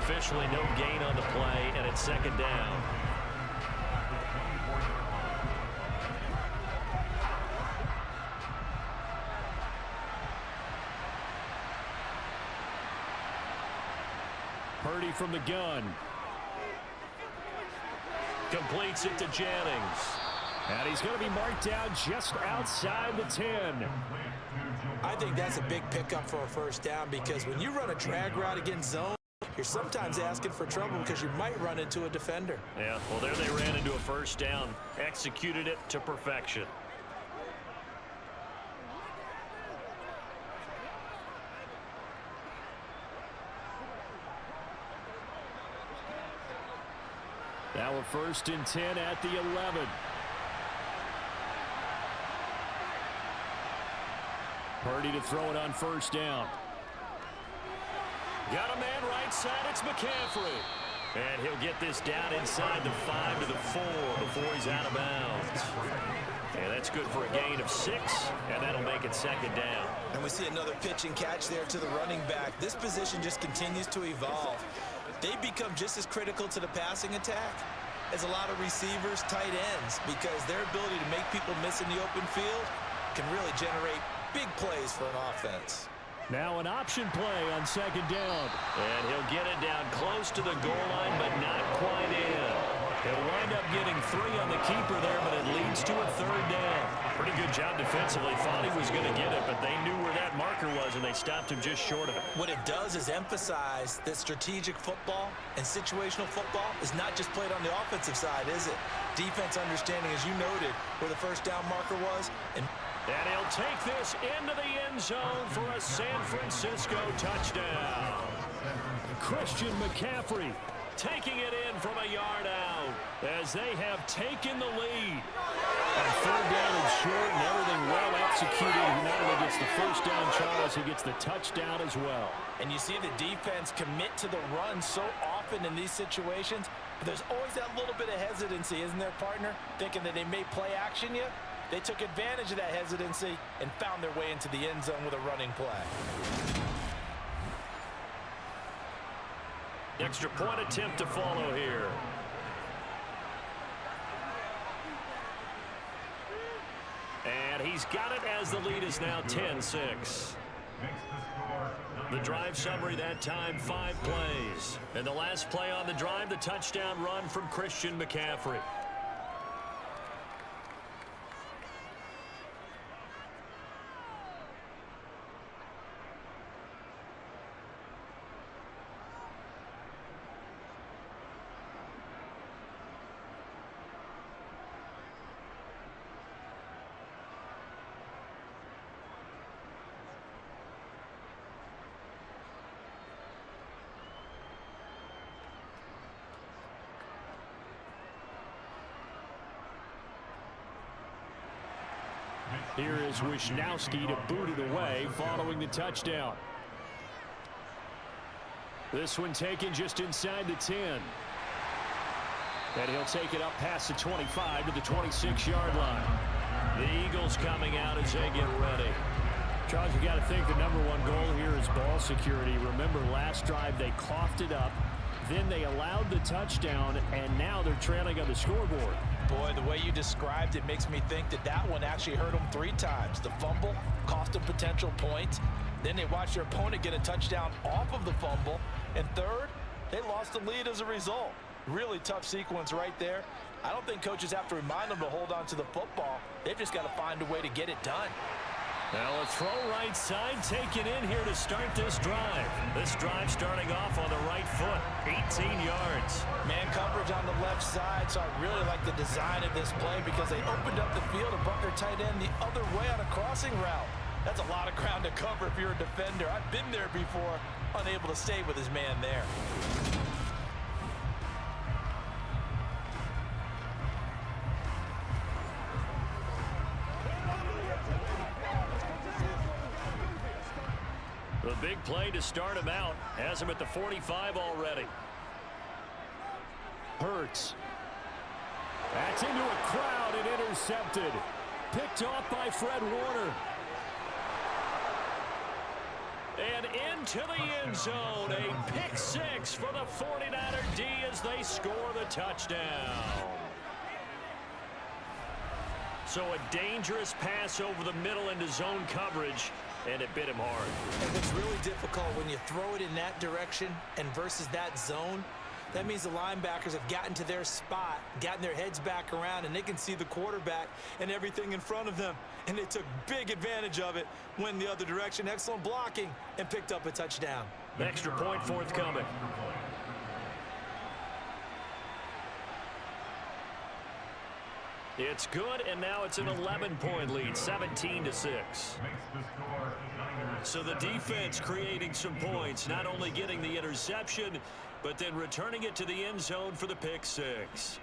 Officially no gain on the play, and it's 2nd down. Purdy from the gun. Completes it to Jennings. And he's going to be marked down just outside the 10. I think that's a big pickup for a first down, because when you run a drag route against zone, you're sometimes asking for trouble because you might run into a defender. Yeah, well, there they ran into a first down. Executed it to perfection. Now a first and 10 at the 11. Purdy to throw it on first down. Got a man right side. It's McCaffrey. And he'll get this down inside the 5 to the 4 before he's out of bounds. And that's good for a gain of 6, and that'll make it second down. And we see another pitch and catch there to the running back. This position just continues to evolve. They become just as critical to the passing attack as a lot of receivers, tight ends, because their ability to make people miss in the open field can really generate big plays for an offense. Now an option play on second down. And he'll get it down close to the goal line, but not quite in. He'll wind up getting 3 on the keeper there, but it leads to a third down. Pretty good job defensively. Thought he was going to get it, but they knew where that marker was, and they stopped him just short of it. What it does is emphasize that strategic football and situational football is not just played on the offensive side, is it? Defense understanding, as you noted, where the first down marker was. And he'll take this into the end zone for a San Francisco touchdown. Christian McCaffrey taking it in from a yard out as they have taken the lead. On third down and short and everything well executed. He not only gets the first down, Charles, he gets the touchdown as well. And you see the defense commit to the run so often in these situations, but there's always that little bit of hesitancy, isn't there, partner? Thinking that they may play action you. They took advantage of that hesitancy and found their way into the end zone with a running play. Extra point attempt to follow here. And he's got it as the lead is now 10-6. The drive summary that time, 5 plays. And the last play on the drive, the touchdown run from Christian McCaffrey. Here is Wisnowski to boot it away following the touchdown. This one taken just inside the 10. And he'll take it up past the 25 to the 26-yard line. The Eagles coming out as they get ready. Charles, you got to think the #1 goal here is ball security. Remember, last drive they coughed it up. Then they allowed the touchdown, and now they're trailing on the scoreboard. Boy, the way you described it makes me think that that one actually hurt them 3 times. The fumble cost them potential points. Then they watched their opponent get a touchdown off of the fumble. And third, they lost the lead as a result. Really tough sequence right there. I don't think coaches have to remind them to hold on to the football. They've just got to find a way to get it done. Now a throw right side taken in here to start this drive. This drive starting off on the right foot, 18 yards. Man coverage on the left side, so I really like the design of this play because they opened up the field and brought their tight end the other way on a crossing route. That's a lot of ground to cover if you're a defender. I've been there before, unable to stay with his man there. The big play to start him out. Has him at the 45 already. Hurts. That's into a crowd and intercepted. Picked off by Fred Warner. And into the end zone. A pick 6 for the 49er D as they score the touchdown. So a dangerous pass over the middle into zone coverage. And it bit him hard. And what's really difficult when you throw it in that direction and versus that zone, that means the linebackers have gotten to their spot, gotten their heads back around, and they can see the quarterback and everything in front of them. And they took big advantage of it, went the other direction, excellent blocking, and picked up a touchdown. Extra point forthcoming. It's good, and now it's an 11-point lead, 17-6. So the defense creating some points, not only getting the interception, but then returning it to the end zone for the pick 6.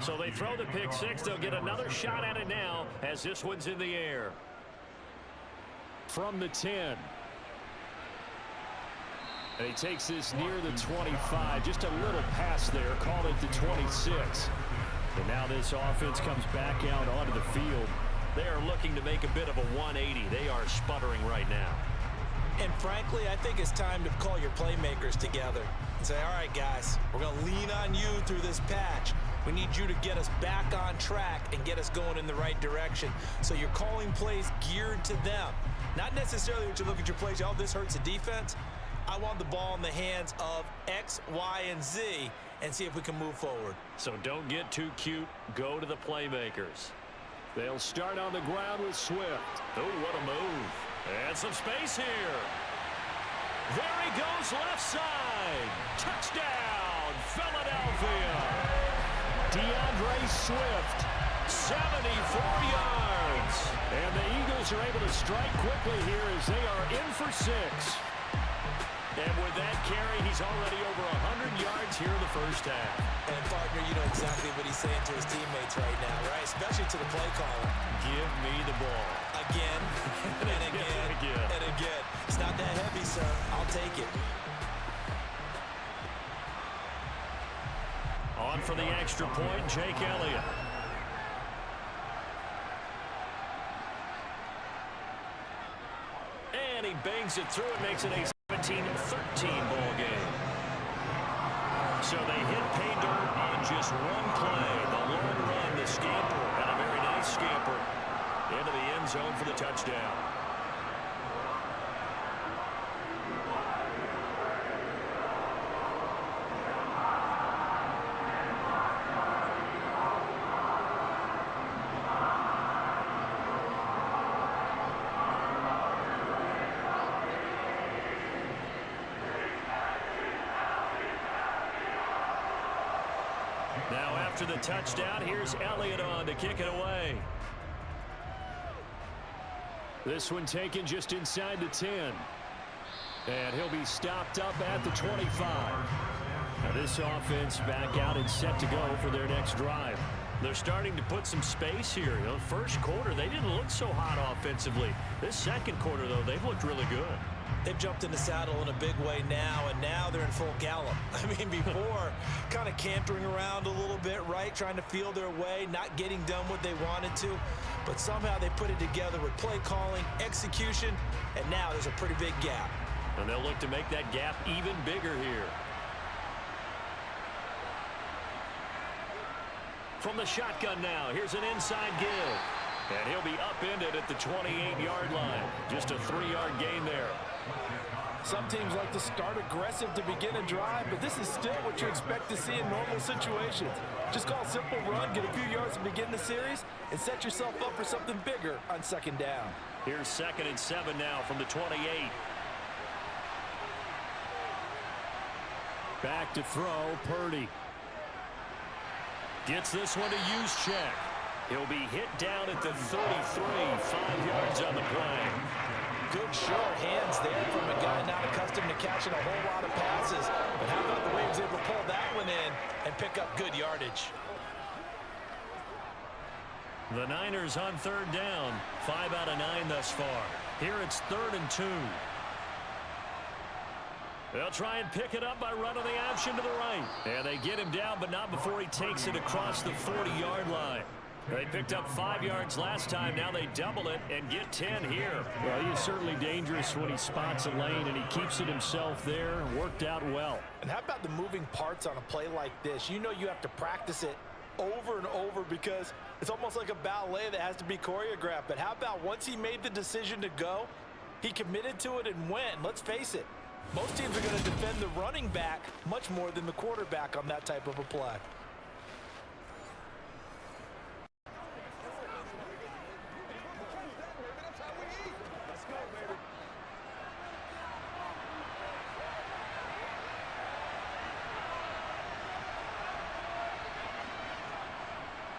So they throw the pick six. They'll get another shot at it now as this one's in the air. From the 10. And he takes this near the 25. Just a little pass there. Called it the 26. And now this offense comes back out onto the field. They are looking to make a bit of a 180. They are sputtering right now. And frankly, I think it's time to call your playmakers together and say, all right, guys, we're going to lean on you through this patch. We need you to get us back on track and get us going in the right direction. So you're calling plays geared to them. Not necessarily what you look at your plays, oh, this hurts the defense. I want the ball in the hands of X, Y, and Z and see if we can move forward. So don't get too cute. Go to the playmakers. They'll start on the ground with Swift. Oh, what a move. And some space here. There he goes, left side. Touchdown, Philadelphia. DeAndre Swift, 74 yards. And the Eagles are able to strike quickly here as they are in for 6. And with that carry, he's already over 100 yards here in the first half. And, partner, you know exactly what he's saying to his teammates right now, right? Especially to the play caller. Give me the ball. Again, and again, and again. It's not that heavy, sir. I'll take it. On for the extra point, Jake Elliott. And he bangs it through and makes it a 17-13 ball game. So they hit pay dirt on just one play. The long run, the scamper, and a very nice scamper into the end zone for the touchdown. Now after the touchdown, here's Elliott on to kick it away. This one taken just inside the 10. And he'll be stopped up at the 25. Now this offense back out and set to go for their next drive. They're starting to put some space here. You know, first quarter, they didn't look so hot offensively. This second quarter, though, they've looked really good. They've jumped in the saddle in a big way now, and now they're in full gallop. I mean, before, kind of cantering around a little bit, right? Trying to feel their way, not getting done what they wanted to. But somehow they put it together with play calling, execution, and now there's a pretty big gap. And they'll look to make that gap even bigger here. From the shotgun now, here's an inside give. And he'll be upended at the 28-yard line. Just a 3-yard gain there. Some teams like to start aggressive to begin a drive, but this is still what you expect to see in normal situations. Just call a simple run, get a few yards to begin the series, and set yourself up for something bigger on second down. Here's 2nd and 7 now from the 28. Back to throw, Purdy. Gets this one to Juszczyk. He'll be hit down at the 33, 5 yards on the play. Good short hands there from a guy not accustomed to catching a whole lot of passes. But how about the way he was able to pull that one in and pick up good yardage? The Niners on 3rd down. 5 out of 9 thus far. Here it's 3rd and 2. They'll try and pick it up by running the option to the right. And they get him down, but not before he takes it across the 40-yard line. They picked up 5 yards last time. Now they double it and get 10 here. Well, he is certainly dangerous when he spots a lane, and he keeps it himself there. Worked out well. And how about the moving parts on a play like this? You know you have to practice it over and over because it's almost like a ballet that has to be choreographed. But how about once he made the decision to go, he committed to it and went. Let's face it, most teams are going to defend the running back much more than the quarterback on that type of a play.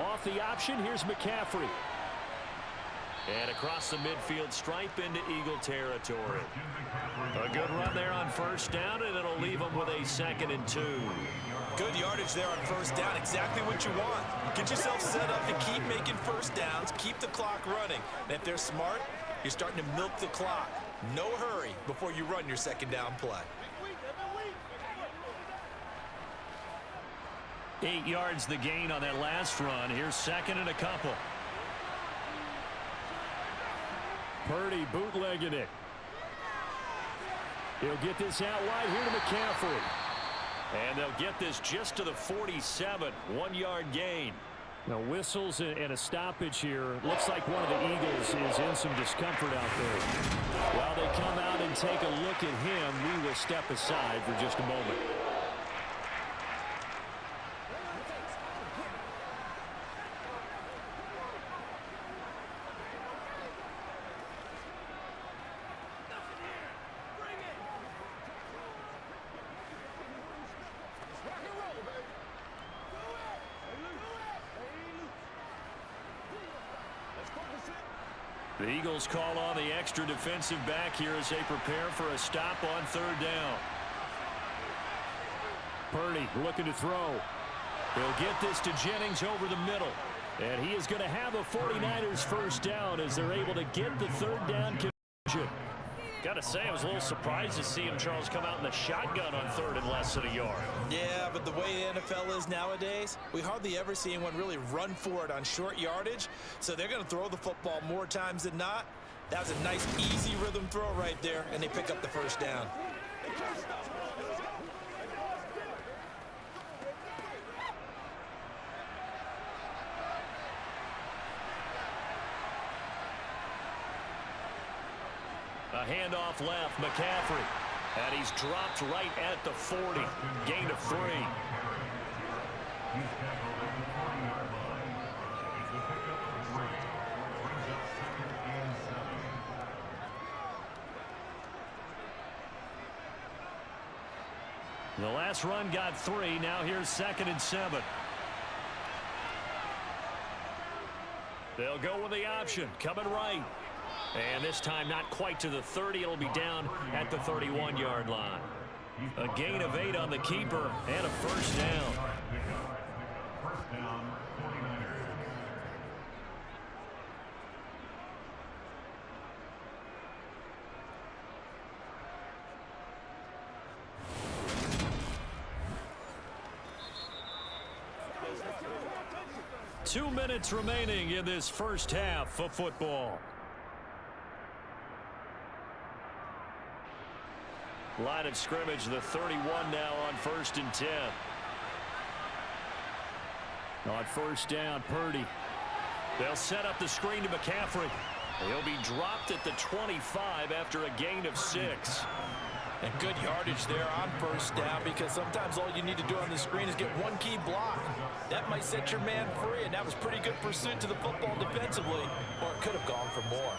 Off the option, here's McCaffrey. And across the midfield stripe into Eagle territory. A good run there on 1st down, and it'll leave them with a 2nd and 2. Good yardage there on first down. Exactly what you want. Get yourself set up to keep making first downs, keep the clock running. And if they're smart, you're starting to milk the clock. No hurry before you run your second down play. 8 yards the gain on that last run. Here's second and a couple. Purdy bootlegging it. He'll get this out wide here to McCaffrey. And they'll get this just to the 47. 1-yard gain. Now whistles and a stoppage here. Looks like one of the Eagles is in some discomfort out there. While they come out and take a look at him, we will step aside for just a moment. The Eagles call on the extra defensive back here as they prepare for a stop on third down. Purdy looking to throw. He'll get this to Jennings over the middle. And he is going to have a 49ers first down as they're able to get the third down conversion. Got to say, I was a little surprised to see him, Charles, come out in the shotgun on third and less than a yard. Yeah, but the way the NFL is nowadays, we hardly ever see anyone really run for it on short yardage. So they're going to throw the football more times than not. That was a nice, easy rhythm throw right there, and they pick up the first down. A handoff left, McCaffrey. And he's dropped right at the 40. Gain of 3. The last run got 3. Now here's 2nd and 7. They'll go with the option. Coming right. And this time not quite to the 30. It'll be down at the 31-yard line. A gain of 8 on the keeper and a first down. First down, 49ers. Two minutes remaining in this first half of football. Line of scrimmage, the 31 now on 1st and 10. On first down, Purdy. They'll set up the screen to McCaffrey. He'll be dropped at the 25 after a gain of 6. And good yardage there on first down, because sometimes all you need to do on the screen is get one key block. That might set your man free, and that was pretty good pursuit to the football defensively, or it could have gone for more.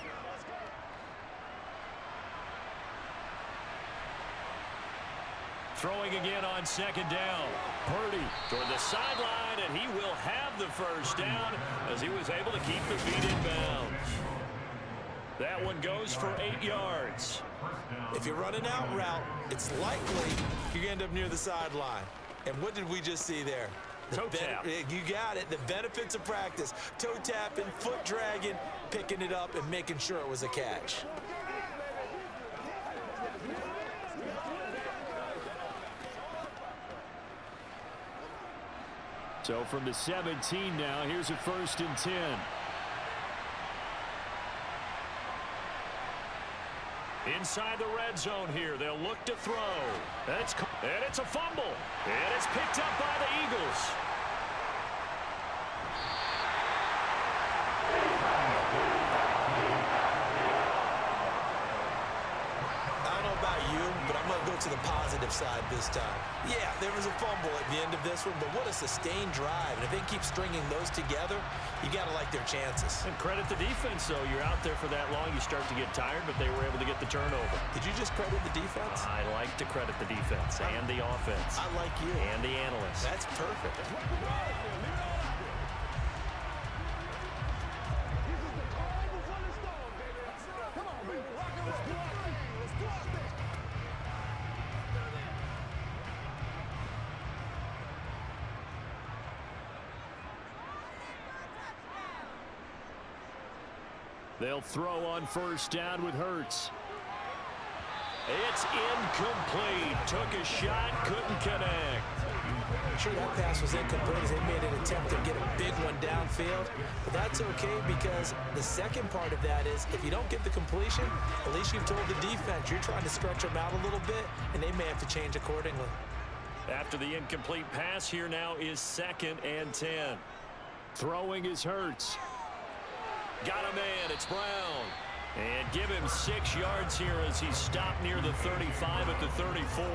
Throwing again on 2nd down. Purdy toward the sideline, and he will have the first down as he was able to keep the feet in bounds. That one goes for 8 yards. If you're running out route, it's likely you end up near the sideline. And what did we just see there? Toe tap. You got it. The benefits of practice. Toe tapping, foot dragging, picking it up, and making sure it was a catch. So from the 17 now, here's a 1st and 10. Inside the red zone here, they'll look to throw. And it's a fumble. And it's picked up by the Eagles. I don't know about you, but I'm going to go to the positive side this time. Yeah, there was a fumble at the end of this one, but what a sustained drive. And if they keep stringing those together, you got to like their chances. And credit the defense, though. You're out there for that long, you start to get tired, but they were able to get the turnover. Did you just credit the defense? I like to credit the defense and the offense. I like you. And the analysts. That's perfect. They'll throw on first down with Hurts. It's incomplete. Took a shot, couldn't connect. I'm sure that pass was incomplete as they made an attempt to get a big one downfield. But that's okay because the second part of that is if you don't get the completion, at least you've told the defense you're trying to stretch them out a little bit, and they may have to change accordingly. After the incomplete pass, here now is 2nd and 10. Throwing is Hurts. Got a man, it's Brown. And give him 6 yards here as he stopped near the 35 at the 34.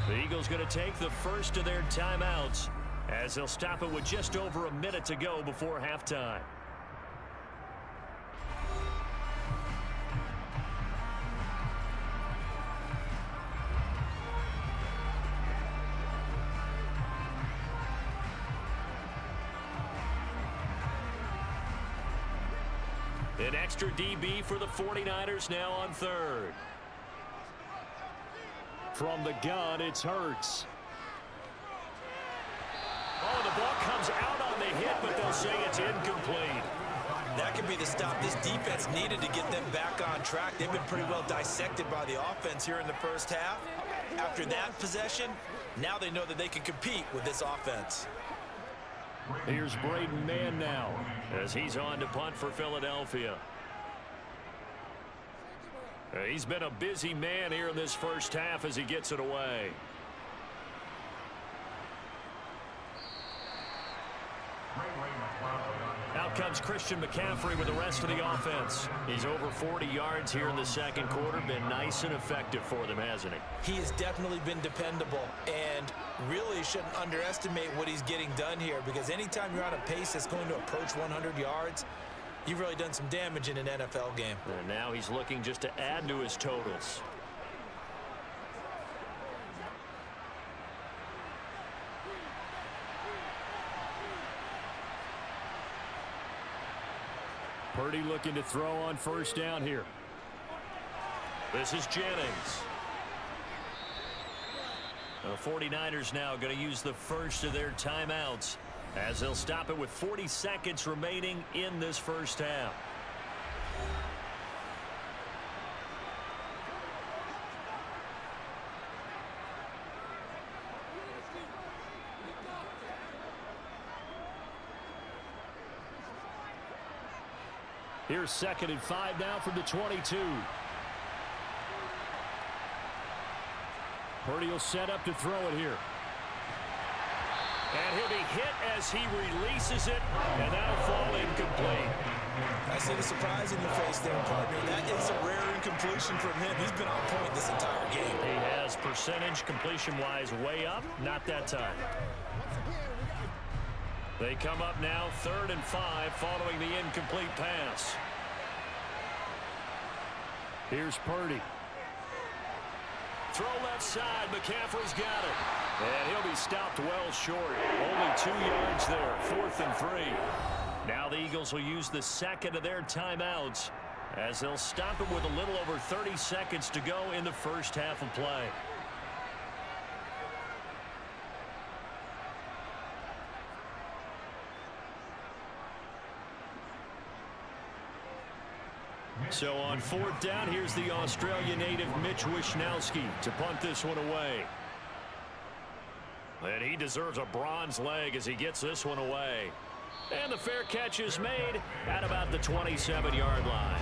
The Eagles going to take the first of their timeouts as they'll stop it with just over a minute to go before halftime. An extra DB for the 49ers now on 3rd. From the gun, it's Hurts. Oh, the ball comes out on the hit, but they'll say it's incomplete. That could be the stop this defense needed to get them back on track. They've been pretty well dissected by the offense here in the first half. After that possession, now they know that they can compete with this offense. Here's Braden Mann now as he's on to punt for Philadelphia. He's been a busy man here in this first half as he gets it away. Out comes Christian McCaffrey with the rest of the offense. He's over 40 yards here in the second quarter. Been nice and effective for them, hasn't he? He has definitely been dependable and really shouldn't underestimate what he's getting done here because anytime you're on a pace that's going to approach 100 yards, you've really done some damage in an NFL game. And now he's looking just to add to his totals. Purdy looking to throw on first down here. This is Jennings. The 49ers now going to use the first of their timeouts as they'll stop it with 40 seconds remaining in this first half. Here's 2nd and 5 now from the 22. Purdy will set up to throw it here. And he'll be hit as he releases it, and that'll fall incomplete. I see the surprise in your face there, partner. That is a rare incompletion from him. He's been on point this entire game. He has percentage completion-wise way up, not that time. They come up now 3rd and 5 following the incomplete pass. Here's Purdy. Throw left side. McCaffrey's got it. And he'll be stopped well short. Only 2 yards there. 4th and 3. Now the Eagles will use the second of their timeouts as they'll stop it with a little over 30 seconds to go in the first half of play. So on 4th down, here's the Australian native Mitch Wishnowsky to punt this one away. And he deserves a bronze leg as he gets this one away. And the fair catch is made at about the 27-yard line.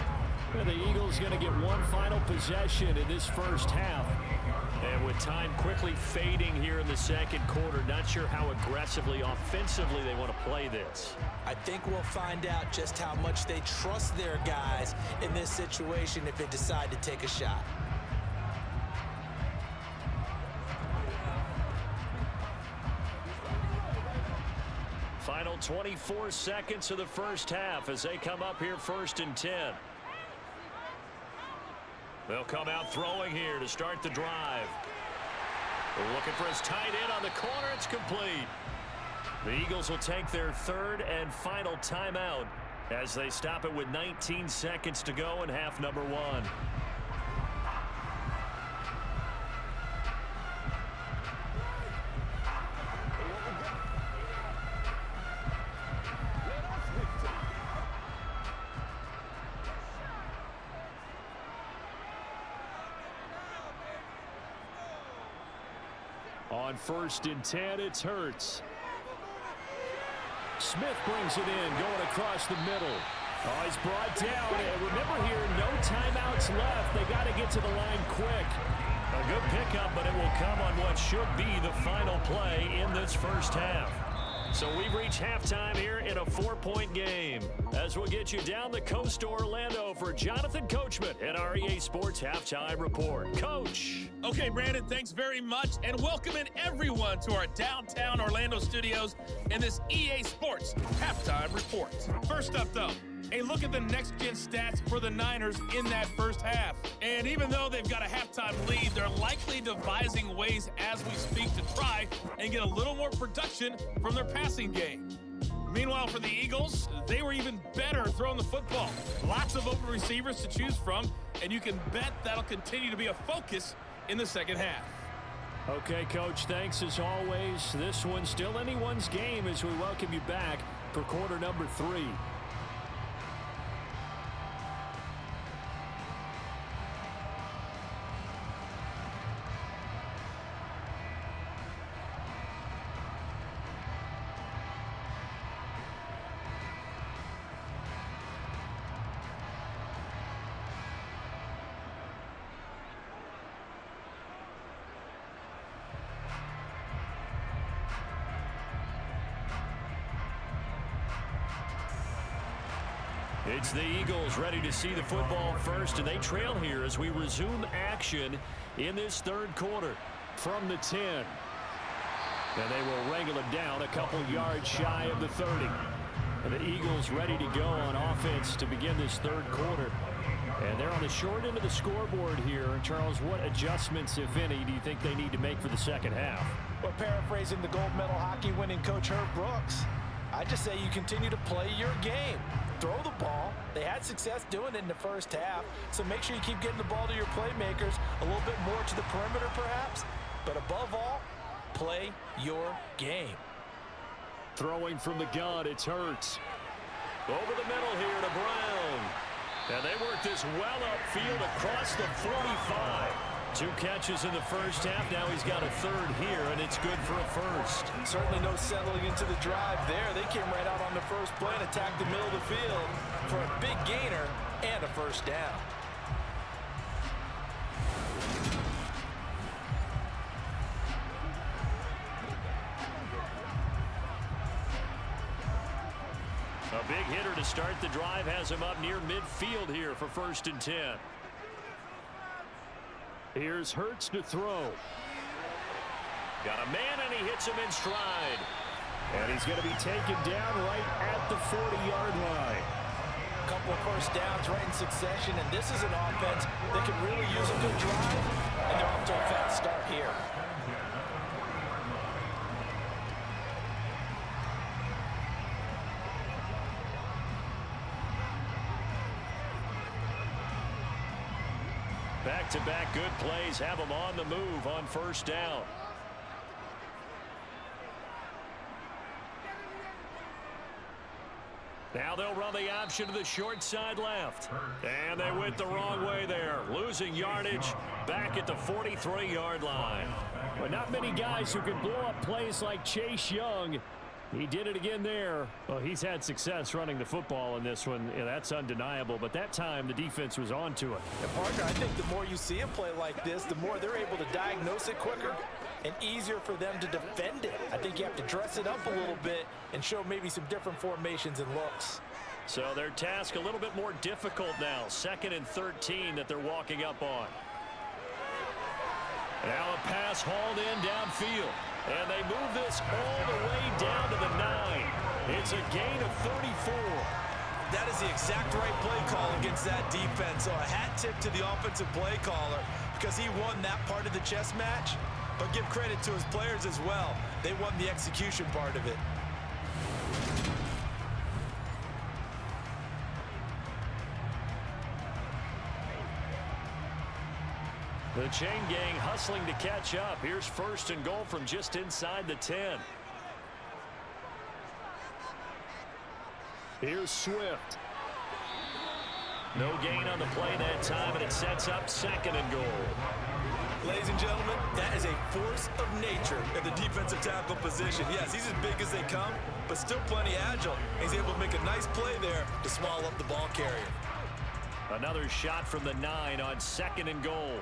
And the Eagles going to get one final possession in this first half. And with time quickly fading here in the second quarter, not sure how aggressively, offensively they want to play this. I think we'll find out just how much they trust their guys in this situation if they decide to take a shot. Final 24 seconds of the first half as they come up here 1st and 10. They'll come out throwing here to start the drive. They're looking for his tight end on the corner. It's complete. The Eagles will take their 3rd and final timeout as they stop it with 19 seconds to go in half number 1. on 1st and 10. It's Hurts. Smith brings it in, going across the middle. Oh, he's brought down. And remember here, no timeouts left. They got to get to the line quick. A good pickup, but it will come on what should be the final play in this first half. So we've reached halftime here in a 4-point game. As we'll get you down the coast to Orlando for Jonathan Coachman at our EA Sports Halftime Report. Coach. Okay, Brandon, thanks very much. And welcome in everyone to our downtown Orlando studios in this EA Sports Halftime Report. First up, though, a look at the next-gen stats for the Niners in that first half. And even though they've got a halftime lead, they're likely devising ways as we speak to try and get a little more production from their passing game. Meanwhile, for the Eagles, they were even better throwing the football. Lots of open receivers to choose from, and you can bet that'll continue to be a focus in the second half. Okay, Coach, thanks as always. This one's still anyone's game as we welcome you back for quarter number 3. It's the Eagles ready to see the football first, and they trail here as we resume action in this third quarter from the 10. And they will wrangle it down a couple yards shy of the 30. And the Eagles ready to go on offense to begin this third quarter. And they're on the short end of the scoreboard here. Charles, what adjustments, if any, do you think they need to make for the second half? Well, paraphrasing the gold medal hockey winning coach Herb Brooks, I just say you continue to play your game. Throw the ball. They had success doing it in the first half, so make sure you keep getting the ball to your playmakers, a little bit more to the perimeter perhaps, but above all, play your game. Throwing from the gun, it's Hurts. Over the middle here to Brown. And they work this well upfield across the 45. 2 catches in the first half. Now he's got a third here, and it's good for a first. Certainly no settling into the drive there. They came right out on the first play and attacked the middle of the field for a big gainer and a first down. A big hitter to start the drive has him up near midfield here for 1st and 10. Here's Hurts to throw. Got a man, and he hits him in stride. And he's going to be taken down right at the 40-yard line. A couple of first downs right in succession, and this is an offense that can really use a good drive, and they're off to a fast start here. Back-to-back good plays have them on the move on first down. Now they'll run the option to the short side left. And they went the wrong way there. Losing yardage back at the 43-yard line. But not many guys who can blow up plays like Chase Young. He did it again there. Well, he's had success running the football in this one. Yeah, that's undeniable. But that time, the defense was on to it. And partner, I think the more you see a play like this, the more they're able to diagnose it quicker and easier for them to defend it. I think you have to dress it up a little bit and show maybe some different formations and looks. So their task a little bit more difficult now. 2nd and 13 that they're walking up on. Now a pass hauled in downfield. And they move this all the way down to the 9. It's a gain of 34. That is the exact right play call against that defense. So a hat tip to the offensive play caller because he won that part of the chess match. But give credit to his players as well. They won the execution part of it. The chain gang hustling to catch up. Here's 1st and goal from just inside the 10. Here's Swift. No gain on the play that time, and it sets up 2nd and goal. Ladies and gentlemen, that is a force of nature at the defensive tackle position. Yes, he's as big as they come, but still plenty agile. He's able to make a nice play there to swallow up the ball carrier. Another shot from the 9 on 2nd and goal.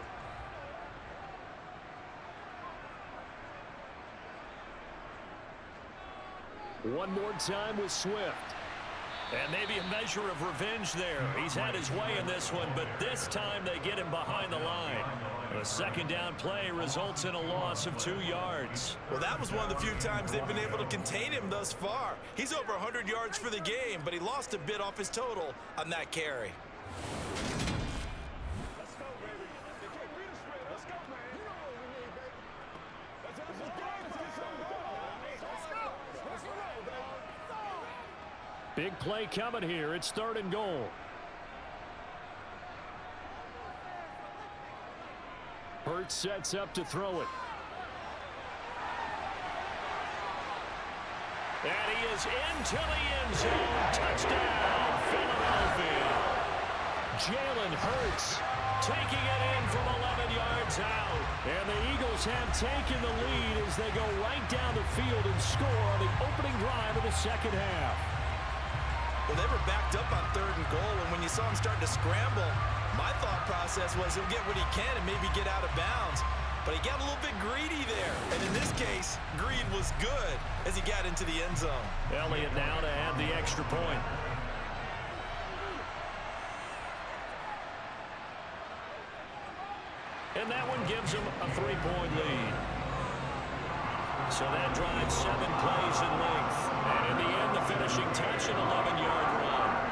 One more time with Swift. And maybe a measure of revenge there. He's had his way in this one, but this time they get him behind the line. A 2nd down play results in a loss of 2 yards. Well, that was one of the few times they've been able to contain him thus far. He's over 100 yards for the game, but he lost a bit off his total on that carry. Big play coming here. It's 3rd and goal. Hurts sets up to throw it. And he is into the end zone. Touchdown, Philadelphia. Jalen Hurts taking it in from 11 yards out. And the Eagles have taken the lead as they go right down the field and score on the opening drive of the 2nd half. Well, they were backed up on 3rd and goal, and when you saw him starting to scramble, my thought process was he'll get what he can and maybe get out of bounds. But he got a little bit greedy there. And in this case, greed was good as he got into the end zone. Elliott now to add the extra point. And that one gives him a 3-point lead. So that drives 7 plays in length. And in the end, the finishing touch, an 11-yard run.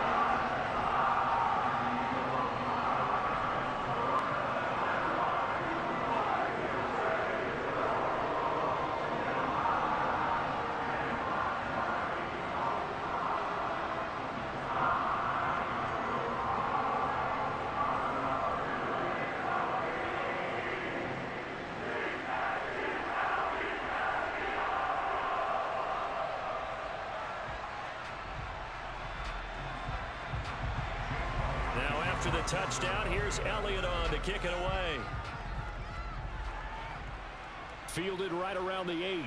After the touchdown, here's Elliott on to kick it away. Fielded right around the 8.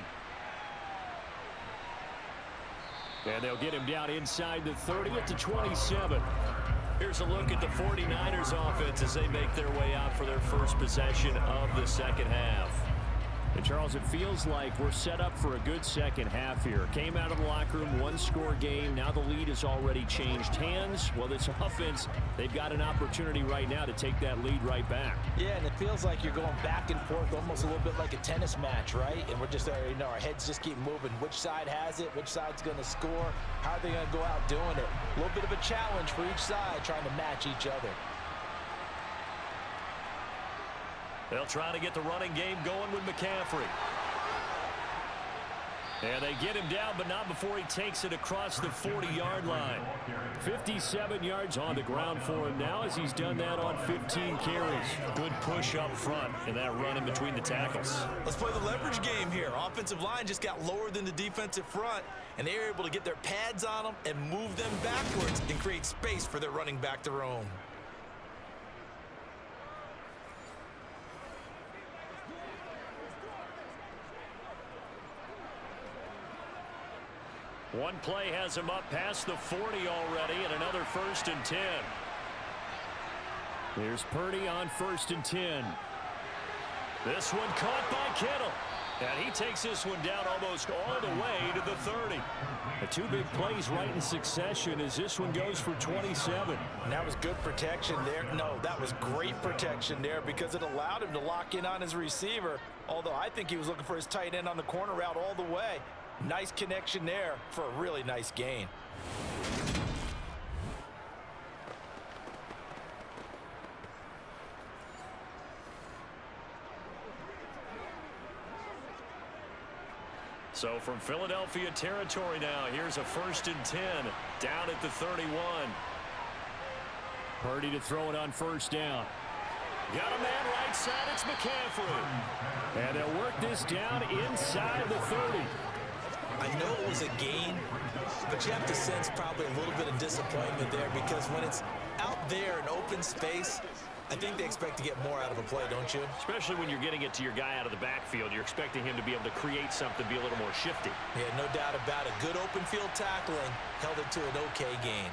And they'll get him down inside the 30 at the 27. Here's a look at the 49ers offense as they make their way out for their first possession of the 2nd half. And Charles, it feels like we're set up for a good 2nd half here. Came out of the locker room, 1-score game. Now the lead has already changed hands. Well, this offense, they've got an opportunity right now to take that lead right back. Yeah, and it feels like you're going back and forth, almost a little bit like a tennis match, right? And we're just, our heads just keep moving. Which side has it? Which side's going to score? How are they going to go out doing it? A little bit of a challenge for each side, trying to match each other. They'll try to get the running game going with McCaffrey. And they get him down, but not before he takes it across the 40-yard line. 57 yards on the ground for him now as he's done that on 15 carries. Good push up front and that run in between the tackles. Let's play the leverage game here. Offensive line just got lower than the defensive front, and they were able to get their pads on them and move them backwards and create space for their running back to roam. One play has him up past the 40 already, and another 1st and 10. Here's Purdy on 1st and 10. This one caught by Kittle. And he takes this one down almost all the way to the 30. The 2 big plays right in succession as this one goes for 27. And that was good protection there. No, that was great protection there because it allowed him to lock in on his receiver. Although I think he was looking for his tight end on the corner route all the way. Nice connection there for a really nice gain. So from Philadelphia territory now, here's a 1st and 10 down at the 31. Purdy to throw it on 1st down. Got a man right side, it's McCaffrey. And they'll work this down inside the 30. I know it was a gain, but you have to sense probably a little bit of disappointment there because when it's out there in open space, I think they expect to get more out of a play, don't you? Especially when you're getting it to your guy out of the backfield. You're expecting him to be able to create something, be a little more shifty. Yeah, no doubt about it. Good open field tackling held it to an okay gain.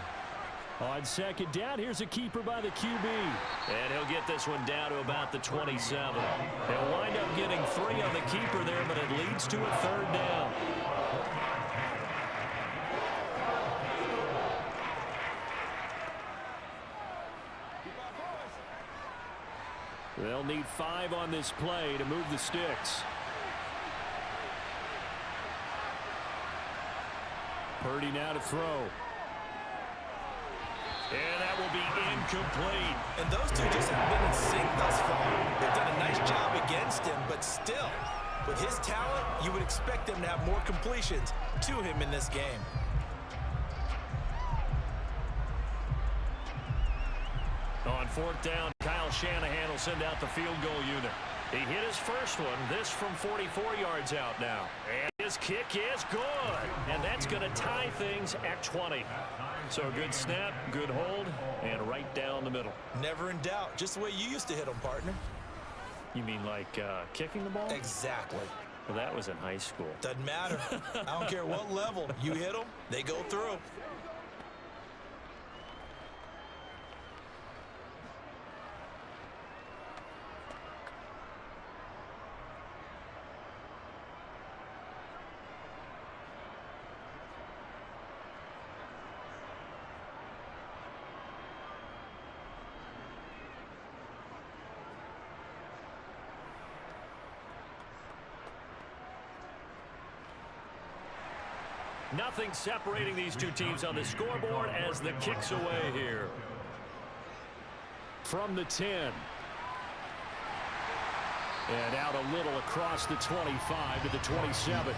On second down, here's a keeper by the QB. And he'll get this one down to about the 27. He'll wind up getting 3 on the keeper there, but it leads to a third down. They'll need 5 on this play to move the sticks. Purdy now to throw. And that will be incomplete. And those two just haven't been in sync thus far. They've done a nice job against him, but still, with his talent, you would expect them to have more completions to him in this game. On fourth down, Kyle Shanahan will send out the field goal unit. He hit his first one, this from 44 yards out now. And his kick is good. And that's going to tie things at 20. So good snap, good hold, and right down the middle. Never in doubt. Just the way you used to hit them, partner. You mean like kicking the ball? Exactly. Well, that was in high school. Doesn't matter. I don't care what level. You hit them, they go through. Nothing separating these two teams on the scoreboard as the kick's away here. From the 10. And out a little across the 25 to the 27.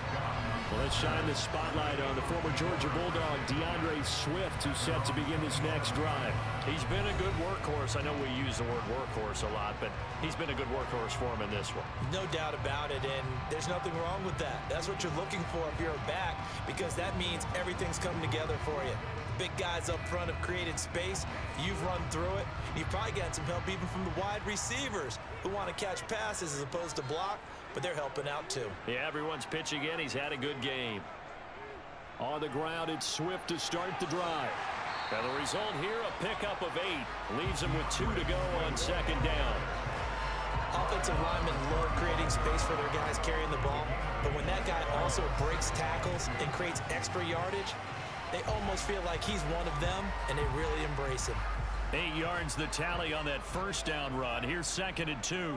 Well, let's shine the spotlight on the former Georgia Bulldog, DeAndre Swift, who's set to begin this next drive. He's been a good workhorse. I know we use the word workhorse a lot, but he's been a good workhorse for him in this one. No doubt about it, and there's nothing wrong with that. That's what you're looking for if you're a back, because that means everything's coming together for you. Big guys up front have created space. You've run through it. You've probably gotten some help even from the wide receivers who want to catch passes as opposed to block, but they're helping out too. Yeah, everyone's pitching in. He's had a good game. On the ground, it's Swift to start the drive. And the result here, a pickup of 8. Leaves him with 2 to go on second down. Offensive linemen love creating space for their guys carrying the ball, but when that guy also breaks tackles and creates extra yardage, they almost feel like he's one of them, and they really embrace him. 8 yards the tally on that first down run. Here's second and 2.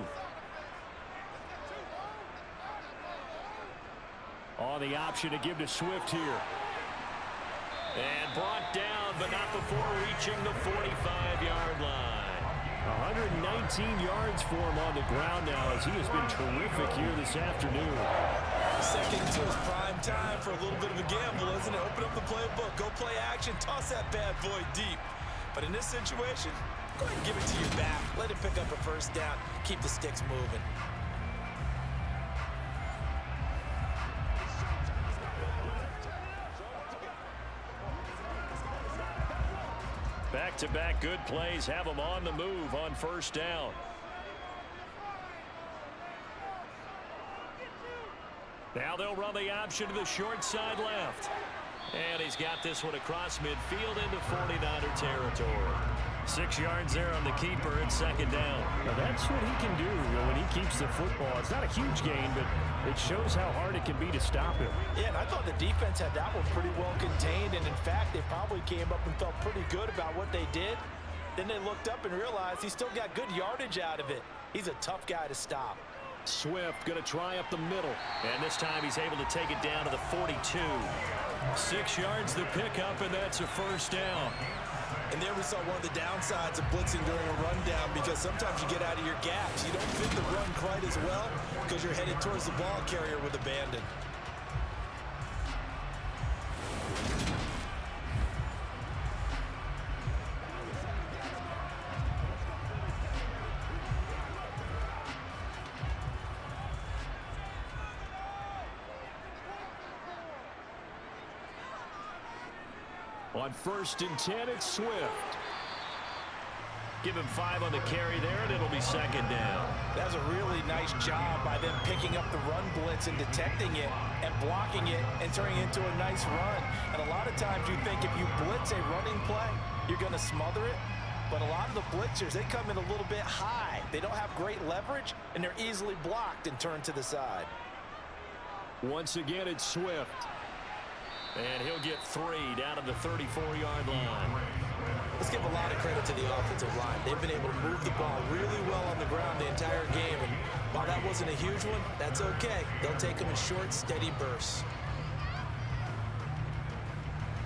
On the option to give to Swift here. And brought down, but not before reaching the 45-yard line. 119 yards for him on the ground now as he has been terrific here this afternoon. Second and 2 is prime time for a little bit of a gamble, isn't it? Open up the playbook, go play action, toss that bad boy deep. But in this situation, go ahead and give it to your back. Let him pick up a first down, keep the sticks moving. Back-to-back good plays have them on the move on first down. Now they'll run the option to the short side left. And he's got this one across midfield into 49er territory. 6 yards there on the keeper at second down. Now that's what he can do when he keeps the football. It's not a huge gain, but it shows how hard it can be to stop him. Yeah, and I thought the defense had that one pretty well contained, and in fact, they probably came up and felt pretty good about what they did. Then they looked up and realized he still got good yardage out of it. He's a tough guy to stop. Swift going to try up the middle. And this time he's able to take it down to the 42. 6 yards the pickup, and that's a first down. And there we saw one of the downsides of blitzing during a rundown, because sometimes you get out of your gaps. You don't fit the run quite as well because you're headed towards the ball carrier with abandon. On 1st and 10, it's Swift. Give him 5 on the carry there, and it'll be second down. That's a really nice job by them picking up the run blitz and detecting it and blocking it and turning it into a nice run. And a lot of times you think if you blitz a running play, you're going to smother it. But a lot of the blitzers, they come in a little bit high. They don't have great leverage, and they're easily blocked and turned to the side. Once again, it's Swift. And he'll get 3 down to the 34-yard line. Let's give a lot of credit to the offensive line. They've been able to move the ball really well on the ground the entire game. And while that wasn't a huge one, that's okay. They'll take them in short, steady bursts.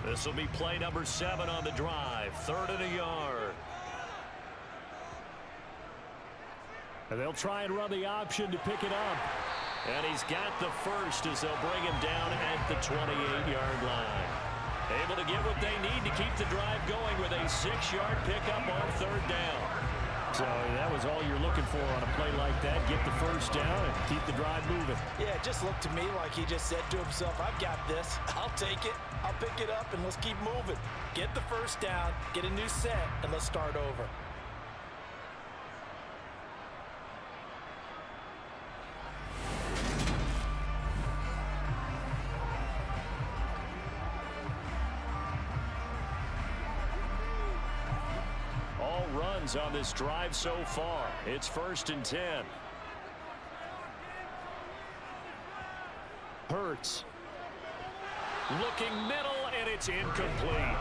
This will be play number 7 on the drive. 3rd and a yard. And they'll try and run the option to pick it up. And he's got the first as they'll bring him down at the 28-yard line. Able to get what they need to keep the drive going with a 6-yard pickup on 3rd down. So that was all you're looking for on a play like that. Get the first down and keep the drive moving. Yeah, it just looked to me like he just said to himself, I've got this. I'll take it. I'll pick it up, and let's keep moving. Get the first down, get a new set, and let's start over. Runs on this drive so far. It's 1st and 10. Hurts. Looking middle, and it's incomplete.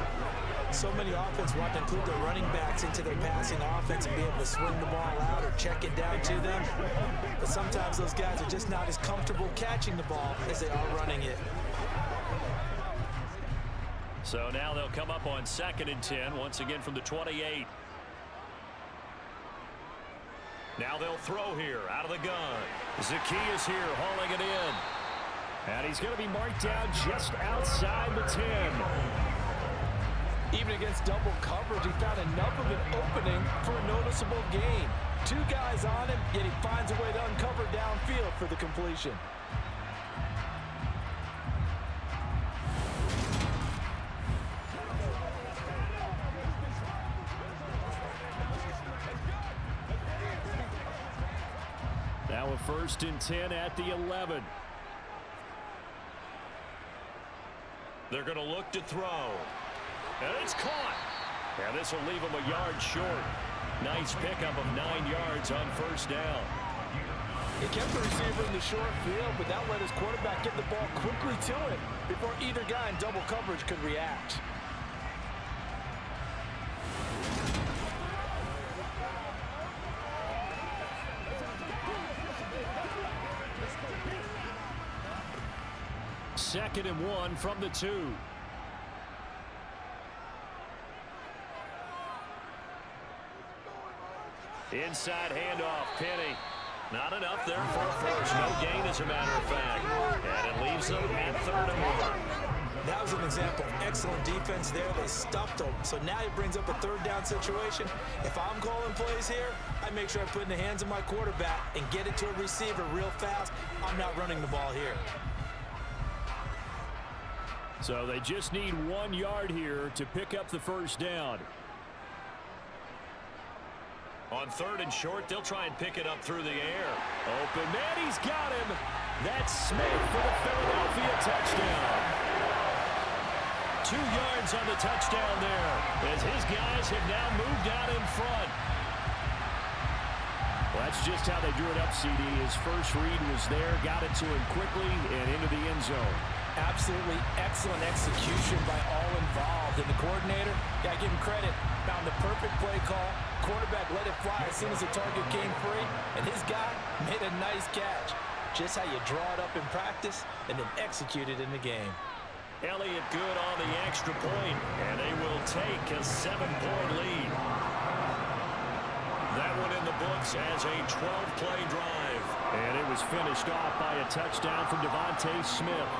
So many offense want to include their running backs into their passing offense and be able to swing the ball out or check it down to them. But sometimes those guys are just not as comfortable catching the ball as they are running it. So now they'll come up on 2nd and 10, once again from the 28. Now they'll throw here out of the gun. Zacchaeus here hauling it in. And he's going to be marked down just outside the 10. Even against double coverage, he found enough of an opening for a noticeable gain. 2 guys on him, yet he finds a way to uncover downfield for the completion. Now a 1st and 10 at the 11. They're going to look to throw. And it's caught. And this will leave him a yard short. Nice pickup of 9 yards on 1st down. He kept the receiver in the short field, but that let his quarterback get the ball quickly to him before either guy in double coverage could react. Second and 1 from the 2. Inside handoff, Penny. Not enough there for a first. No gain, as a matter of fact. And it leaves them at 3rd and 1. That was an example of excellent defense there. They stuffed him. So now he brings up a 3rd down situation. If I'm calling plays here, I make sure I put it in the hands of my quarterback and get it to a receiver real fast. I'm not running the ball here. So they just need 1 yard here to pick up the first down. On 3rd and short, they'll try and pick it up through the air. Open man, he's got him. That's Smith for the Philadelphia touchdown. 2 yards on the touchdown there, as his guys have now moved out in front. Well, that's just how they drew it up, CD. His first read was there, got it to him quickly and into the end zone. Absolutely excellent execution by all involved. And the coordinator, got to give him credit, found the perfect play call. Quarterback let it fly as soon as the target came free. And his guy made a nice catch. Just how you draw it up in practice and then execute it in the game. Elliott good on the extra point, and they will take a 7-point lead. That one in the books as a 12-play drive. And it was finished off by a touchdown from Devontae Smith.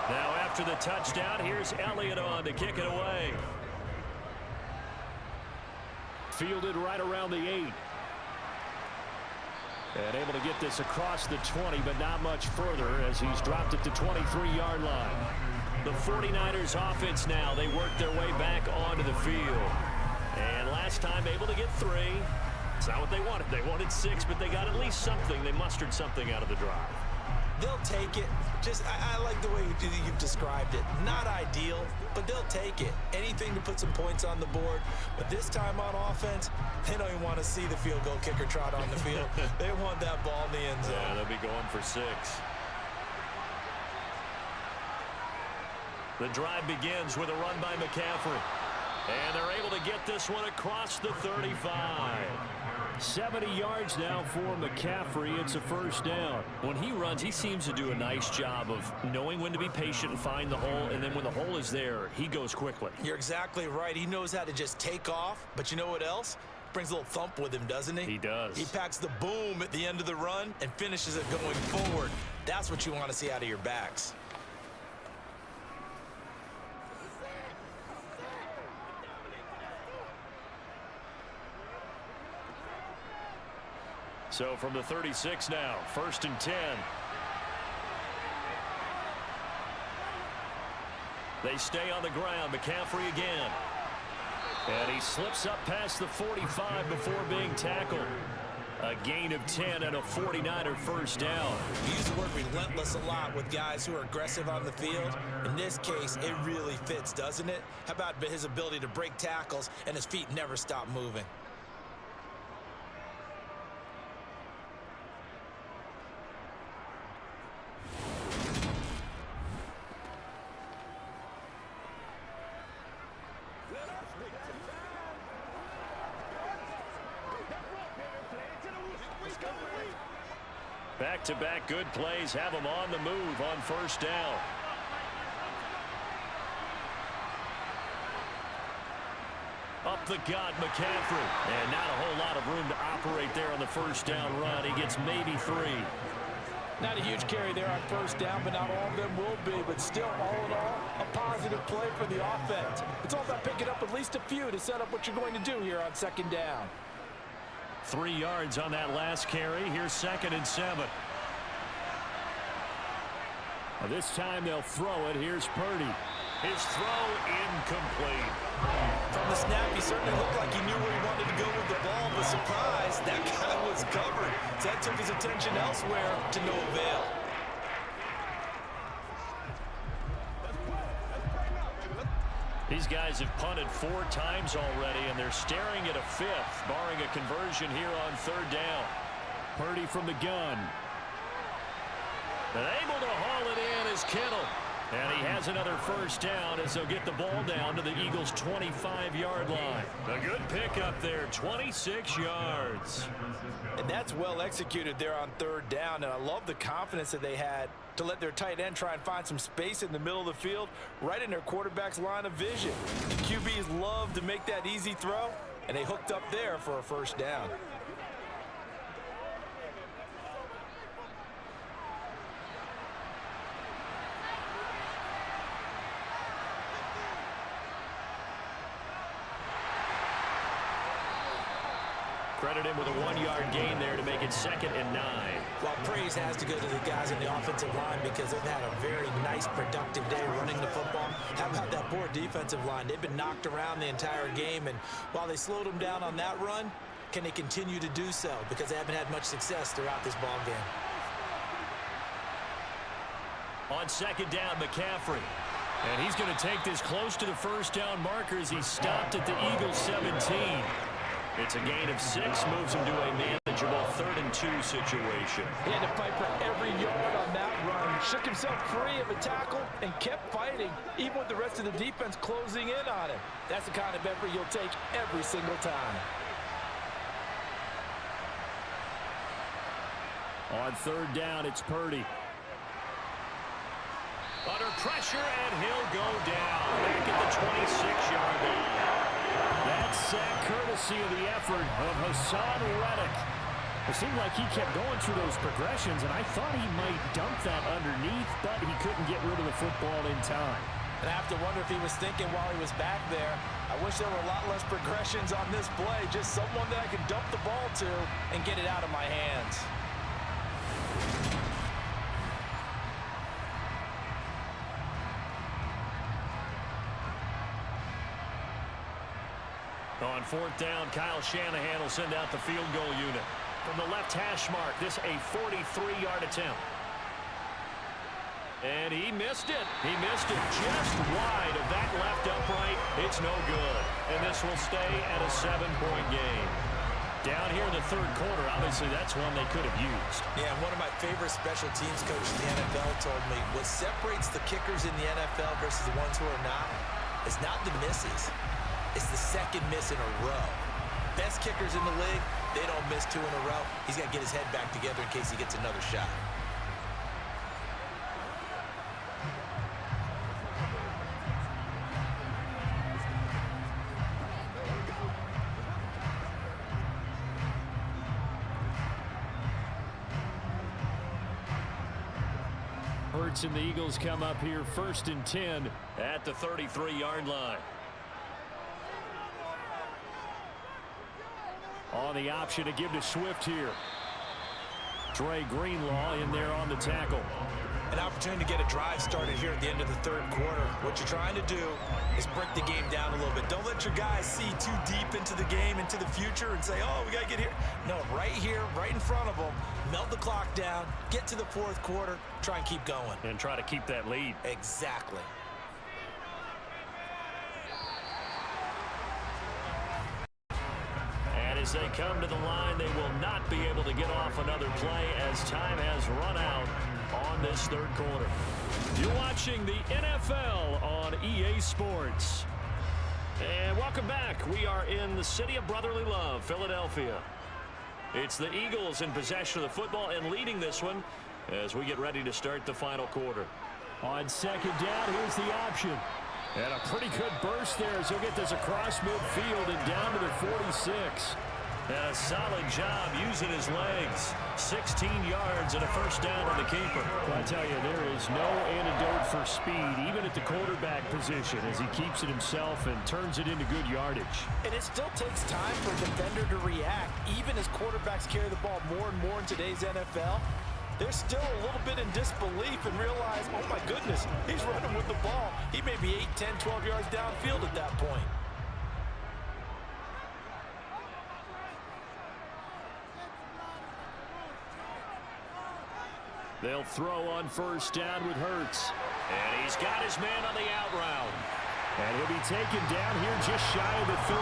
Now after the touchdown, here's Elliott on to kick it away. Fielded right around the 8. And able to get this across the 20, but not much further as he's dropped it to 23-yard line. The 49ers offense now, they work their way back onto the field. And last time able to get 3. It's not what they wanted. They wanted 6, but they got at least something. They mustered something out of the drive. They'll take it. I like the way you've described it. Not ideal, but they'll take it. Anything to put some points on the board. But this time on offense, they don't even want to see the field goal kicker trot on the field. They want that ball in the end zone. Yeah, they'll be going for 6. The drive begins with a run by McCaffrey. And they're able to get this one across the 35. 70 yards now for McCaffrey. It's a first down. When he runs, he seems to do a nice job of knowing when to be patient and find the hole, and then when the hole is there, he goes quickly. You're exactly right. He knows how to just take off, but you know what else? Brings a little thump with him, doesn't he? He does. He packs the boom at the end of the run and finishes it going forward. That's what you want to see out of your backs. So from the 36 now, 1st and 10. They stay on the ground. McCaffrey again. And he slips up past the 45 before being tackled. A gain of 10 and a 49er first down. We use the word relentless a lot with guys who are aggressive on the field. In this case, it really fits, doesn't it? How about his ability to break tackles and his feet never stop moving? Back-to-back good plays have them on the move on first down. Up the gut, McCaffrey. And not a whole lot of room to operate there on the first down run. He gets maybe 3. Not a huge carry there on first down, but not all of them will be. But still, all in all, a positive play for the offense. It's all about picking up at least a few to set up what you're going to do here on 2nd down. 3 yards on that last carry. Here's 2nd and 7. Well, this time they'll throw it. Here's Purdy. His throw incomplete. From the snap, he certainly looked like he knew where he wanted to go with the ball, but surprise, that guy was covered. So that took his attention elsewhere to no avail. These guys have punted 4 times already, and they're staring at a 5th, barring a conversion here on 3rd down. Purdy from the gun. And able to haul it in is Kittle. And he has another first down as they'll get the ball down to the Eagles' 25-yard line. A good pickup there, 26 yards. And that's well executed there on 3rd down, and I love the confidence that they had to let their tight end try and find some space in the middle of the field, right in their quarterback's line of vision. And QBs love to make that easy throw, and they hooked up there for a first down. Credit him with a 1-yard gain there to make it 2nd and 9. Well, praise has to go to the guys in the offensive line because they've had a very nice, productive day running the football. How about that poor defensive line? They've been knocked around the entire game, and while they slowed them down on that run, can they continue to do so? Because they haven't had much success throughout this ball game. On 2nd down, McCaffrey. And he's going to take this close to the first down marker as he's stopped at the Eagles' 17. It's a gain of 6, moves him to a manageable 3rd and 2 situation. He had to fight for every yard on that run. Shook himself free of a tackle and kept fighting, even with the rest of the defense closing in on him. That's the kind of effort you'll take every single time. On 3rd down, it's Purdy. Under pressure, and he'll go down back at the 26-yard line. That sack courtesy of the effort of Hassan Reddick. It seemed like he kept going through those progressions, and I thought he might dump that underneath, but he couldn't get rid of the football in time. And I have to wonder if he was thinking while he was back there, I wish there were a lot less progressions on this play, just someone that I could dump the ball to and get it out of my hands. On fourth down, Kyle Shanahan will send out the field goal unit. From the left hash mark, this a 43-yard attempt. And he missed it. He missed it just wide of that left upright. It's no good. And this will stay at a 7-point game. Down here in the third quarter, obviously that's one they could have used. Yeah, one of my favorite special teams coaches in the NFL told me what separates the kickers in the NFL versus the ones who are not is not the misses. It's the second miss in a row. Best kickers in the league, they don't miss 2 in a row. He's got to get his head back together in case he gets another shot. Hurts and the Eagles come up here 1st and 10 at the 33-yard line. On the option to give to Swift here. Dre Greenlaw in there on the tackle. An opportunity to get a drive started here at the end of the third quarter. What you're trying to do is break the game down a little bit. Don't let your guys see too deep into the game, into the future, and say, oh, we got to get here. No, right here, right in front of them, melt the clock down, get to the fourth quarter, try and keep going. And try to keep that lead. Exactly. As they come to the line, they will not be able to get off another play as time has run out on this third quarter. You're watching the NFL on EA Sports. And welcome back. We are in the city of brotherly love, Philadelphia. It's the Eagles in possession of the football and leading this one as we get ready to start the final quarter. On second down, here's the option. And a pretty good burst there as he'll get this across midfield and down to the 46. And a solid job using his legs. 16 yards and a first down on the keeper. I tell you, there is no antidote for speed, even at the quarterback position, as he keeps it himself and turns it into good yardage. And it still takes time for a defender to react. Even as quarterbacks carry the ball more and more in today's NFL, they're still a little bit in disbelief and realize, oh my goodness, he's running with the ball. He may be 8, 10, 12 yards downfield at that point. They'll throw on first down with Hurts. And he's got his man on the out route. And he'll be taken down here just shy of the 30.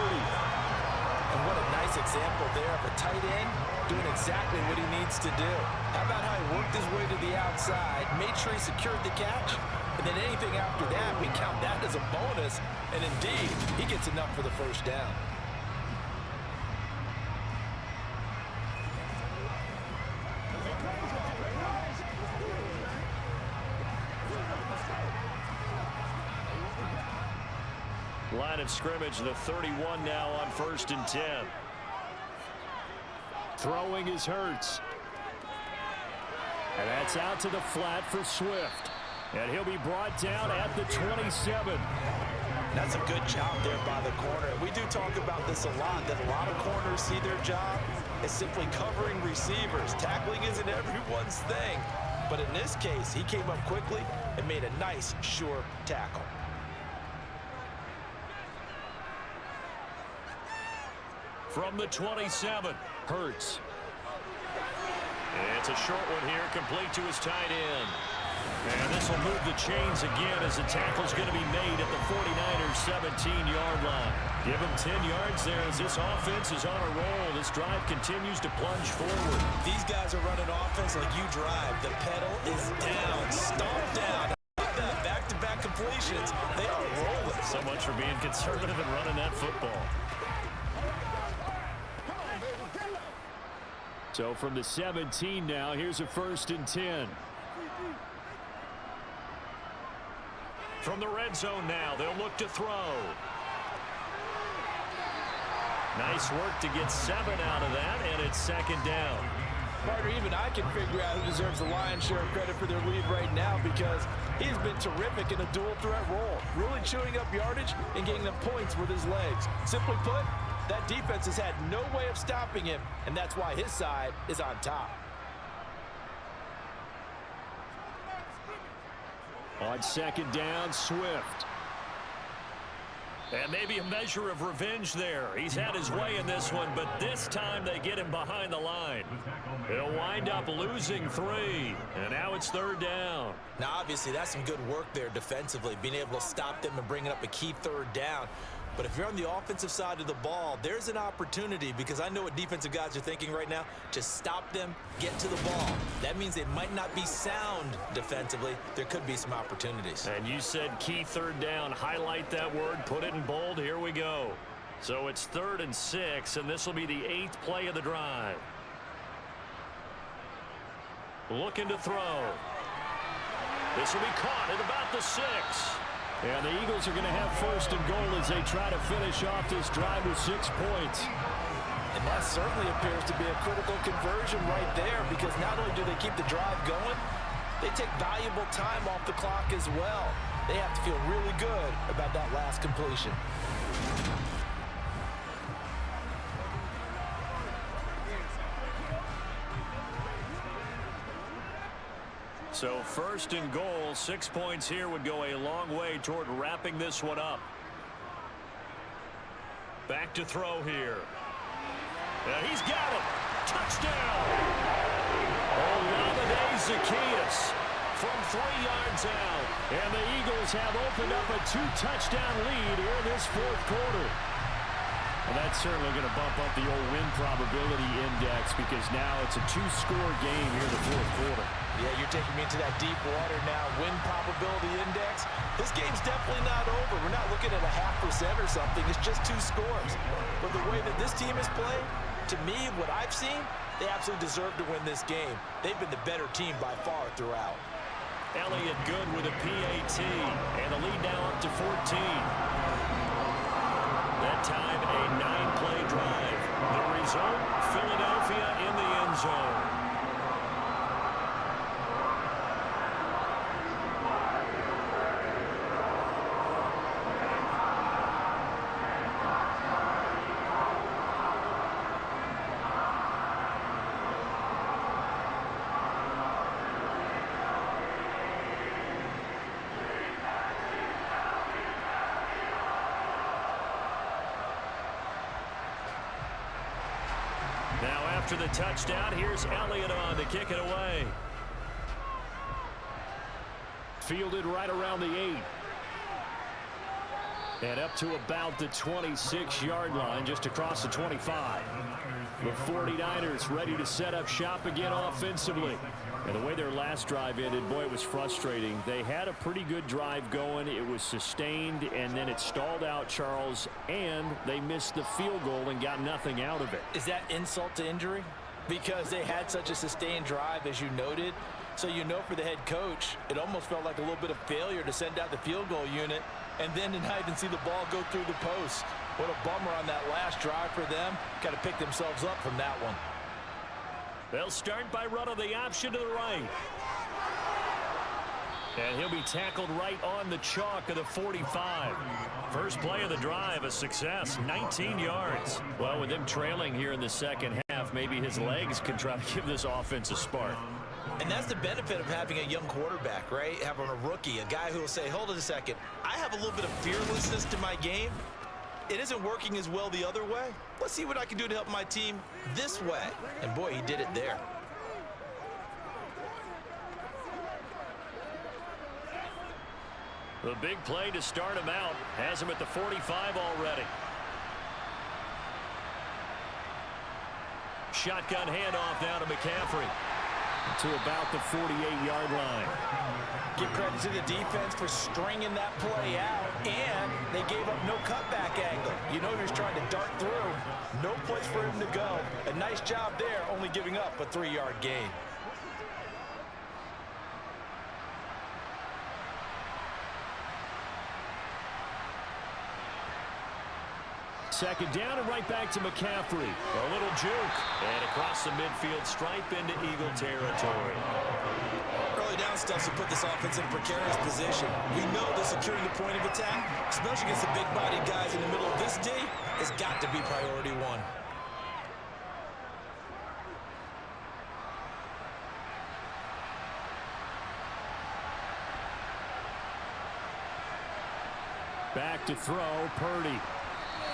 And what a nice example there of a tight end doing exactly what he needs to do. How about how he worked his way to the outside, made sure he secured the catch, and then anything after that, we count that as a bonus. And indeed, he gets enough for the first down. Line of scrimmage, the 31 now on 1st and 10. Throwing is Hurts. And that's out to the flat for Swift. And he'll be brought down at the 27. That's a good job there by the corner. We do talk about this a lot, that a lot of corners see their job as simply covering receivers. Tackling isn't everyone's thing. But in this case, he came up quickly and made a nice, sure tackle. From the 27, Hurts. It's a short one here, complete to his tight end. And this will move the chains again as the tackle's going to be made at the 49ers 17-yard line. Give him 10 yards there as this offense is on a roll. This drive continues to plunge forward. These guys are running offense like you drive. The pedal is down, stomp down. Back-to-back completions. They are rolling. So much for being conservative and running that football. So from the 17 now, here's a 1st and 10. From the red zone now, they'll look to throw. Nice work to get 7 out of that, and it's second down. Partner, even I can figure out who deserves the lion's share of credit for their lead right now because he's been terrific in a dual threat role, really chewing up yardage and getting them points with his legs. Simply put, that defense has had no way of stopping him, and that's why his side is on top. On second down, Swift. And maybe a measure of revenge there. He's had his way in this one, but this time they get him behind the line. He'll wind up losing 3, and now it's third down. Now, obviously, that's some good work there defensively, being able to stop them and bringing up a key third down. But if you're on the offensive side of the ball, there's an opportunity because I know what defensive guys are thinking right now. Just stop them, get to the ball. That means they might not be sound defensively. There could be some opportunities. And you said key third down. Highlight that word. Put it in bold. Here we go. So it's 3rd and 6, and this will be the 8th play of the drive. Looking to throw. This will be caught at about the 6. And the Eagles are going to have 1st and goal as they try to finish off this drive with 6 points. And that certainly appears to be a critical conversion right there because not only do they keep the drive going, they take valuable time off the clock as well. They have to feel really good about that last completion. So 1st and goal, 6 points here would go a long way toward wrapping this one up. Back to throw here. And he's got it. Touchdown. Olamide Zaccheaus from 3 yards out. And the Eagles have opened up a 2-touchdown lead here in this 4th quarter. Well, that's certainly going to bump up the old win probability index because now it's a 2-score game here in the 4th quarter. Yeah, you're taking me into that deep water now. Win probability index. This game's definitely not over. We're not looking at a 0.5% or something. It's just 2 scores. But the way that this team is playing, to me, what I've seen, they absolutely deserve to win this game. They've been the better team by far throughout. Elliott good with a PAT. And the lead now up to 14. That time, a 9-play drive. The result, Philadelphia in the end zone. Now after the touchdown, here's Elliott on to kick it away. Fielded right around the 8. And up to about the 26-yard line, just across the 25. The 49ers ready to set up shop again offensively. And the way their last drive ended, boy, it was frustrating. They had a pretty good drive going. It was sustained, and then it stalled out, Charles, and they missed the field goal and got nothing out of it. Is that insult to injury? Because they had such a sustained drive, as you noted. So you know for the head coach, it almost felt like a little bit of failure to send out the field goal unit and then to not even see the ball go through the post. What a bummer on that last drive for them. Got to pick themselves up from that one. They'll start by running the option to the right. And he'll be tackled right on the chalk of the 45. First play of the drive, a success, 19 yards. Well, with them trailing here in the second half, maybe his legs can try to give this offense a spark. And that's the benefit of having a young quarterback, right? Having a rookie, a guy who will say, hold it a second, I have a little bit of fearlessness to my game. It isn't working as well the other way. Let's see what I can do to help my team this way. And boy, he did it there. The big play to start him out has him at the 45 already. Shotgun handoff now to McCaffrey. To about the 48-yard line. Give credit to the defense for stringing that play out, and they gave up no cutback angle. You know he was trying to dart through. No place for him to go. A nice job there, only giving up a 3-yard gain. Second down and right back to McCaffrey. A little juke. And across the midfield stripe into Eagle territory. Early down stuff to put this offense in a precarious position. We know that securing the point of attack, especially against the big-bodied guys in the middle of this D, has got to be priority one. Back to throw, Purdy.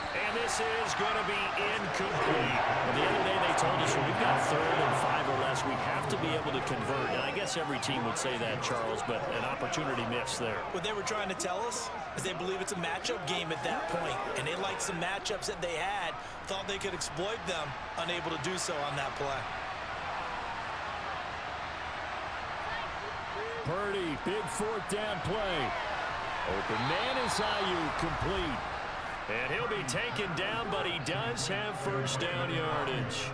And this is going to be incomplete. Well, the other day they told us when we've got 3rd and 5 or less, we have to be able to convert. And I guess every team would say that, Charles, but an opportunity missed there. What they were trying to tell us is they believe it's a matchup game at that point, and they liked some matchups that they had, thought they could exploit them, unable to do so on that play. Purdy, big 4th down play. Open man is Ayuk, complete. And he'll be taken down, but he does have first down yardage.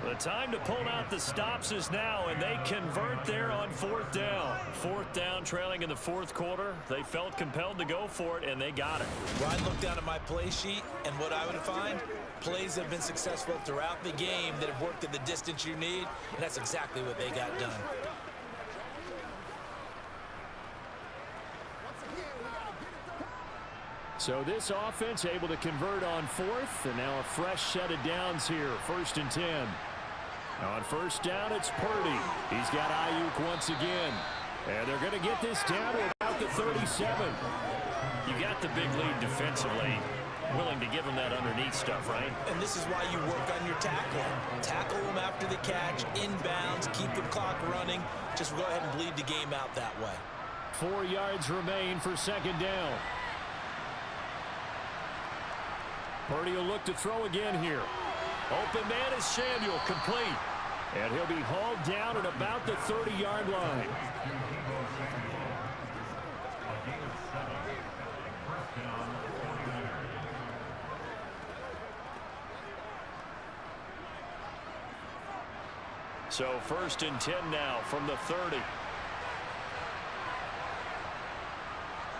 The time to pull out the stops is now, and they convert there on 4th down. 4th down, trailing in the 4th quarter. They felt compelled to go for it, and they got it. Well, I'd look down at my play sheet, and what I would find, plays have been successful throughout the game that have worked at the distance you need, and that's exactly what they got done. So this offense able to convert on 4th, and now a fresh set of downs here, 1st and 10. On 1st down, it's Purdy. He's got Ayuk once again. And they're going to get this down to about the 37. You got the big lead defensively. Willing to give him that underneath stuff, right? And this is why you work on your tackling. Tackle them after the catch, inbounds, keep the clock running. Just go ahead and bleed the game out that way. 4 yards remain for 2nd down. Purdy will look to throw again here. Open man is Samuel, complete. And he'll be hauled down at about the 30-yard line. So 1st and 10 now from the 30.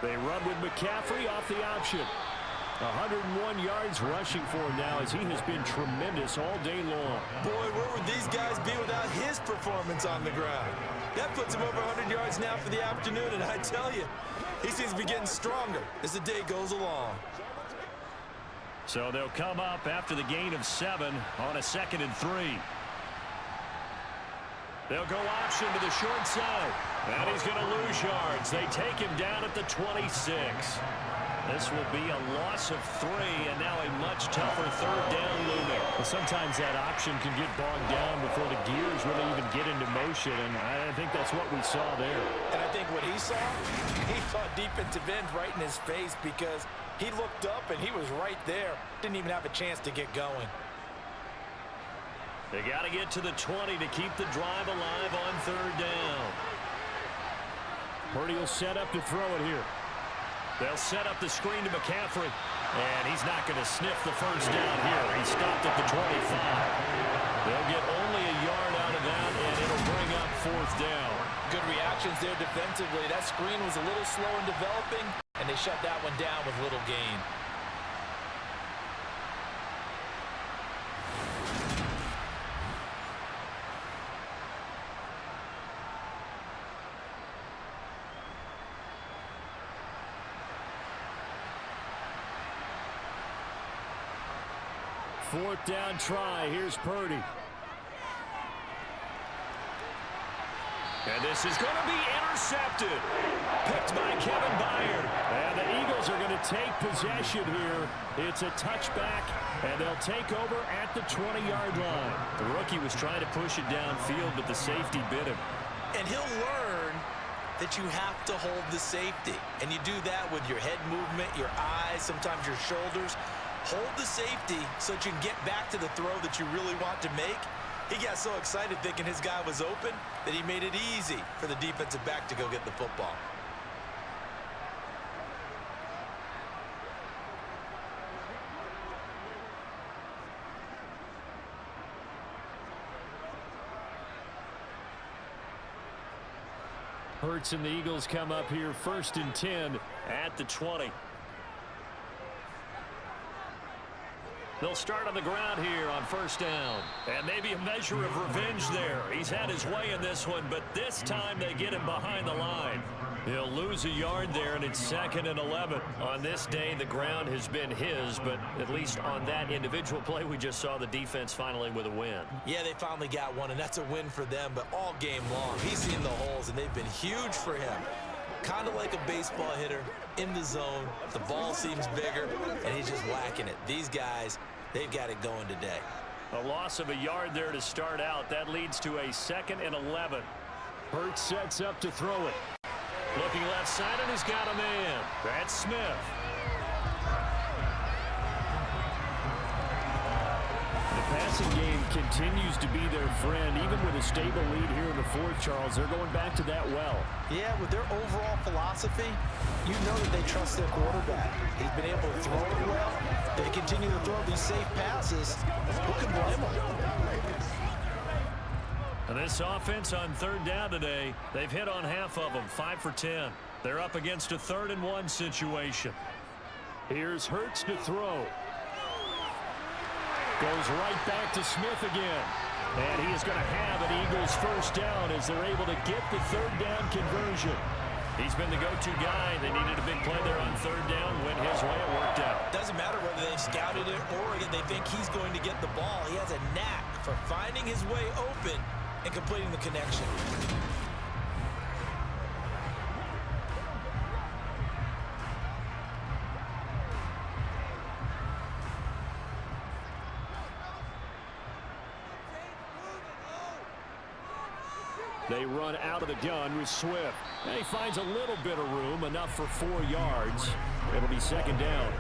They run with McCaffrey off the option. 101 yards rushing for him now as he has been tremendous all day long. Boy, where would these guys be without his performance on the ground? That puts him over 100 yards now for the afternoon, and I tell you, he seems to be getting stronger as the day goes along. So they'll come up after the gain of 7 on a 2nd and 3. They'll go option to the short side. And he's going to lose yards. They take him down at the 26. This will be a loss of 3, and now a much tougher 3rd down looming. Well, sometimes that option can get bogged down before the gears really even get into motion, and I think that's what we saw there. And I think what he saw defensive end right in his face because he looked up and he was right there. Didn't even have a chance to get going. They got to get to the 20 to keep the drive alive on 3rd down. Purdy will set up to throw it here. They'll set up the screen to McCaffrey. And he's not going to sniff the first down here. He stopped at the 25. They'll get only a yard out of that, and it'll bring up 4th down. Good reactions there defensively. That screen was a little slow in developing, and they shut that one down with little gain. Fourth down try. Here's Purdy. And this is going to be intercepted. Picked by Kevin Byard. And the Eagles are going to take possession here. It's a touchback, and they'll take over at the 20-yard line. The rookie was trying to push it downfield, but the safety bit him. And he'll learn that you have to hold the safety. And you do that with your head movement, your eyes, sometimes your shoulders. Hold the safety so that you can get back to the throw that you really want to make. He got so excited thinking his guy was open that he made it easy for the defensive back to go get the football. Hurts and the Eagles come up here 1st and 10 at the 20. They'll start on the ground here on first down. And maybe a measure of revenge there. He's had his way in this one, but this time they get him behind the line. He'll lose a yard there, and it's 2nd and 11. On this day, the ground has been his, but at least on that individual play, we just saw the defense finally with a win. Yeah, they finally got one, and that's a win for them, but all game long, he's seen the holes, and they've been huge for him. Kind of like a baseball hitter in the zone. The ball seems bigger, and he's just whacking it. These guys, they've got it going today. A loss of a yard there to start out. That leads to a 2nd and 11. Hurts sets up to throw it. Looking left side, and he's got a man. That's Smith. The passing game continues to be their friend. Even with a stable lead here in the fourth, Charles, they're going back to that well. Yeah, with their overall philosophy, you know that they trust their quarterback. He's been able to throw it well. They continue to throw these safe passes. Who can blame them? And this offense on 3rd down today, they've hit on half of them, 5 for 10. They're up against a 3rd and 1 situation. Here's Hurts to throw. Goes right back to Smith again. And he is going to have an Eagles first down as they're able to get the 3rd down conversion. He's been the go-to guy. They needed a big play there on 3rd down. Went his way. It worked out. Doesn't matter whether they've scouted it or that they think he's going to get the ball. He has a knack for finding his way open and completing the connection. They run out of the gun with Swift. And he finds a little bit of room, enough for 4 yards. It'll be 2nd down.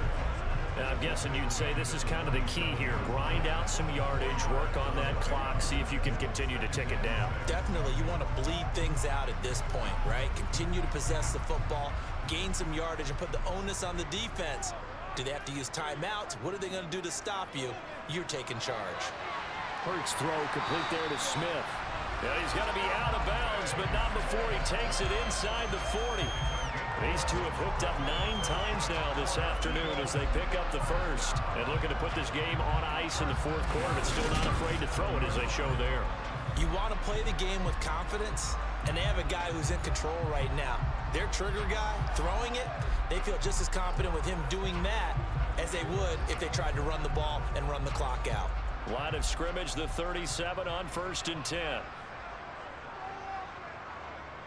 And I'm guessing you'd say this is kind of the key here. Grind out some yardage, work on that clock, see if you can continue to tick it down. Definitely, you want to bleed things out at this point, right? Continue to possess the football, gain some yardage, and put the onus on the defense. Do they have to use timeouts? What are they going to do to stop you? You're taking charge. Hurts throw complete there to Smith. Yeah, he's got to be out of bounds, but not before he takes it inside the 40. These two have hooked up 9 times now this afternoon as they pick up the first. And looking to put this game on ice in the 4th quarter, but still not afraid to throw it as they show there. You want to play the game with confidence, and they have a guy who's in control right now. Their trigger guy, throwing it, they feel just as confident with him doing that as they would if they tried to run the ball and run the clock out. Line of scrimmage, the 37 on 1st and 10.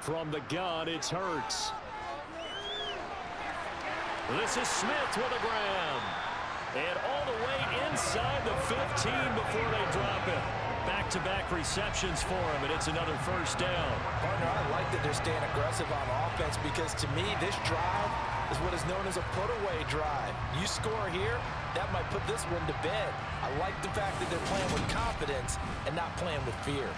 From the gun, it's Hurts. This is Smith with a grab. And all the way inside the 15 before they drop it. Back-to-back receptions for him, and it's another first down. Partner, I like that they're staying aggressive on offense because, to me, this drive is what is known as a put-away drive. You score here, that might put this one to bed. I like the fact that they're playing with confidence and not playing with fear.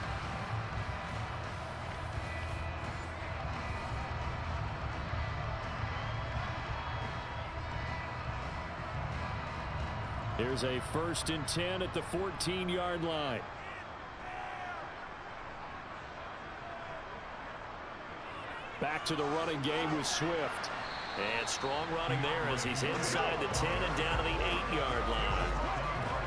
Here's a 1st and 10 at the 14-yard line. Back to the running game with Swift. And strong running there as he's inside the 10 and down to the 8-yard line.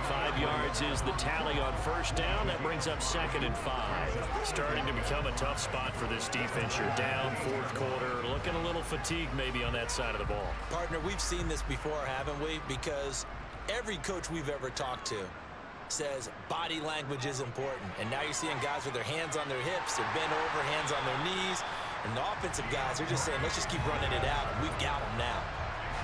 5 yards is the tally on first down. That brings up 2nd and 5. Starting to become a tough spot for this defense. You're down 4th quarter. Looking a little fatigued maybe on that side of the ball. Partner, we've seen this before, haven't we? Because every coach we've ever talked to says body language is important. And now you're seeing guys with their hands on their hips, they're bent over, hands on their knees. And the offensive guys are just saying, let's just keep running it out, and we've got them now.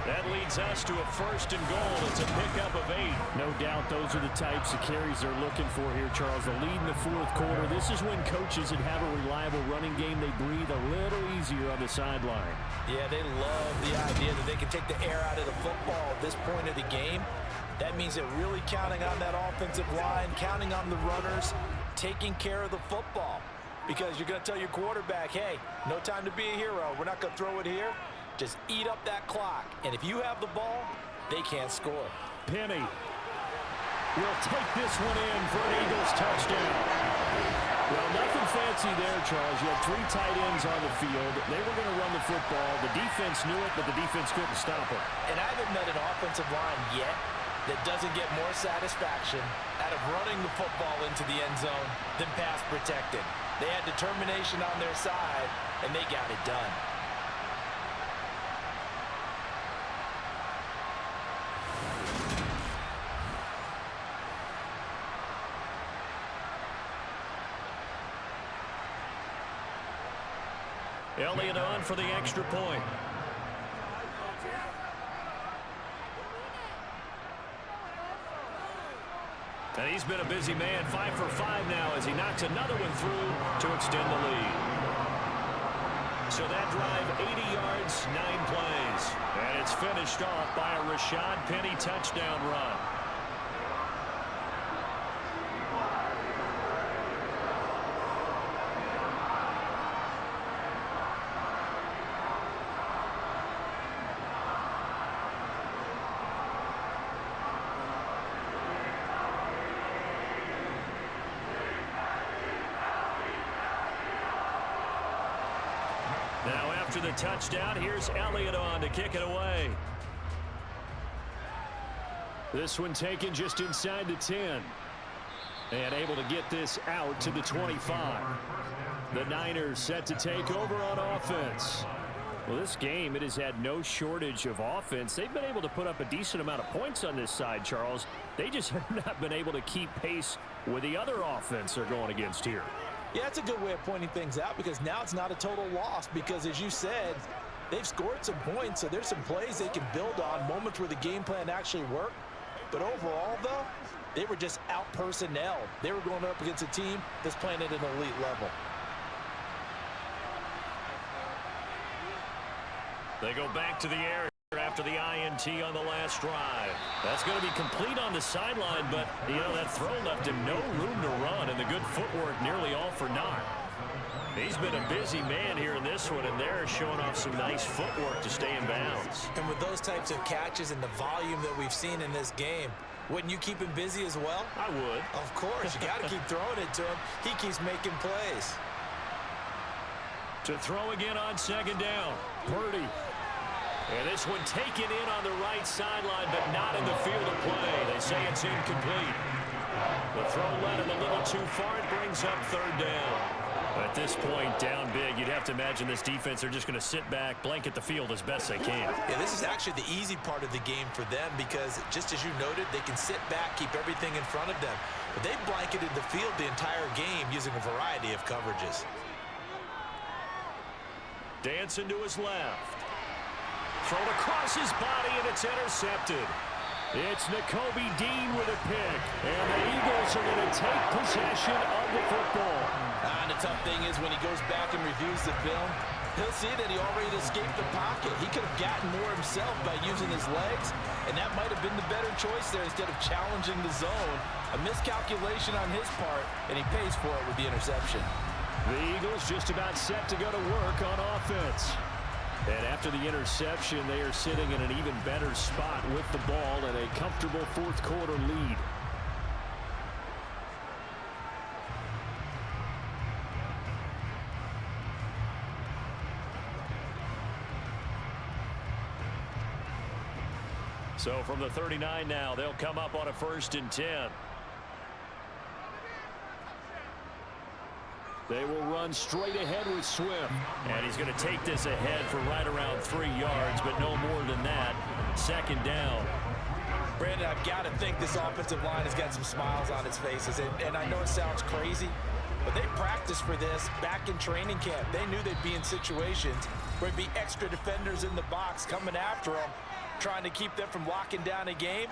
That leads us to a 1st and goal. It's a pickup of 8. No doubt those are the types of carries they're looking for here, Charles. The lead in the 4th quarter. This is when coaches that have a reliable running game, they breathe a little easier on the sideline. Yeah, they love the idea that they can take the air out of the football at this point of the game. That means they're really counting on that offensive line, counting on the runners, taking care of the football. Because you're going to tell your quarterback, hey, no time to be a hero. We're not going to throw it here. Just eat up that clock. And if you have the ball, they can't score. Penny will take this one in for an Eagles touchdown. Well, nothing fancy there, Charles. You had 3 tight ends on the field. They were going to run the football. The defense knew it, but the defense couldn't stop it. And I haven't met an offensive line yet that doesn't get more satisfaction out of running the football into the end zone than pass protecting. They had determination on their side, and they got it done. Elliott on for the extra point. And he's been a busy man, 5 for 5 now as he knocks another one through to extend the lead. So that drive, 80 yards, 9 plays. And it's finished off by a Rashad Penny touchdown run. Now after the touchdown, here's Elliott on to kick it away. This one taken just inside the 10. And able to get this out to the 25. The Niners set to take over on offense. Well, this game, it has had no shortage of offense. They've been able to put up a decent amount of points on this side, Charles. They just have not been able to keep pace with the other offense they're going against here. Yeah, that's a good way of pointing things out because now it's not a total loss because, as you said, they've scored some points, so there's some plays they can build on, moments where the game plan actually worked. But overall, though, they were just out-personnelled. They were going up against a team that's playing at an elite level. They go back to the air after the INT on the last drive. That's going to be complete on the sideline, but, you know, that throw left him no room to run, and the good footwork nearly all for naught. He's been a busy man here in this one, and they're showing off some nice footwork to stay in bounds. And with those types of catches and the volume that we've seen in this game, wouldn't you keep him busy as well? I would. Of course. You got to keep throwing it to him. He keeps making plays. To throw again on second down. Purdy. And this one taken in on the right sideline, but not in the field of play. They say it's incomplete. The throw led him a little too far. It brings up third down. At this point, down big, you'd have to imagine this defense are just going to sit back, blanket the field as best they can. Yeah, this is actually the easy part of the game for them because, just as you noted, they can sit back, keep everything in front of them. But they've blanketed the field the entire game using a variety of coverages. Dancing to his left. Thrown across his body, and it's intercepted. It's Nakobe Dean with a pick, and the Eagles are going to take possession of the football. And the tough thing is when he goes back and reviews the film, he'll see that he already escaped the pocket. He could have gotten more himself by using his legs, and that might have been the better choice there instead of challenging the zone. A miscalculation on his part, and he pays for it with the interception. The Eagles just about set to go to work on offense. And after the interception, they are sitting in an even better spot with the ball and a comfortable fourth quarter lead. So from the 39 now, they'll come up on a 1st and 10. They will run straight ahead with Swift. And he's going to take this ahead for right around 3 yards, but no more than that. Second down. Brandon, I've got to think this offensive line has got some smiles on its faces. And I know it sounds crazy, but they practiced for this back in training camp. They knew they'd be in situations where there'd be extra defenders in the box coming after them, trying to keep them from locking down a game.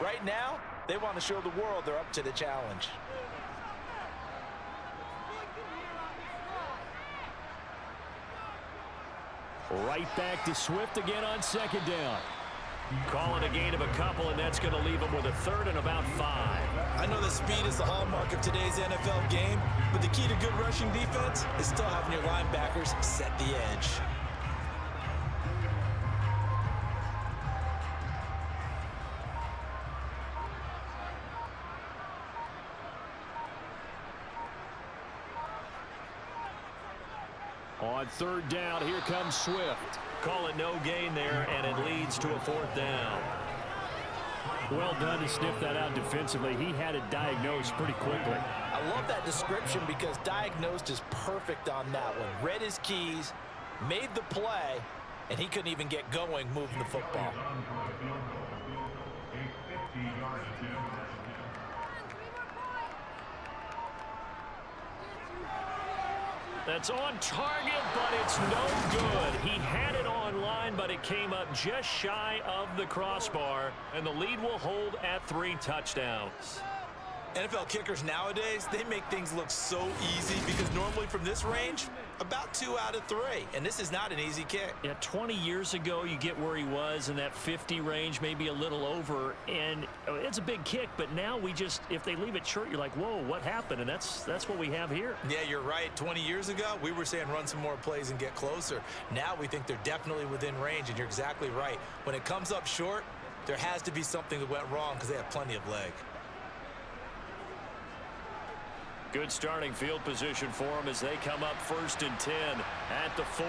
Right now, they want to show the world they're up to the challenge. Right back to Swift again on second down. Calling a gain of a couple, and that's going to leave them with a 3rd and about 5. I know that speed is the hallmark of today's NFL game, but the key to good rushing defense is still having your linebackers set the edge. On 3rd down, here comes Swift. Call it no gain there, and it leads to a 4th down. Well done to sniff that out defensively. He had it diagnosed pretty quickly. I love that description because diagnosed is perfect on that one. Read his keys, made the play, and he couldn't even get going moving the football. That's on target, but it's no good. He had it on line, but it came up just shy of the crossbar, and the lead will hold at 3 touchdowns. NFL kickers nowadays, they make things look so easy because normally from this range, about 2 out of 3. And this is not an easy kick. Yeah, 20 years ago, you get where he was in that 50 range, maybe a little over, and it's a big kick, but now we just, if they leave it short, you're like, whoa, what happened? And that's what we have here. Yeah, you're right. 20 years ago, we were saying run some more plays and get closer. Now we think they're definitely within range, and you're exactly right. When it comes up short, there has to be something that went wrong because they have plenty of leg. Good starting field position for them as they come up 1st and 10 at the 40.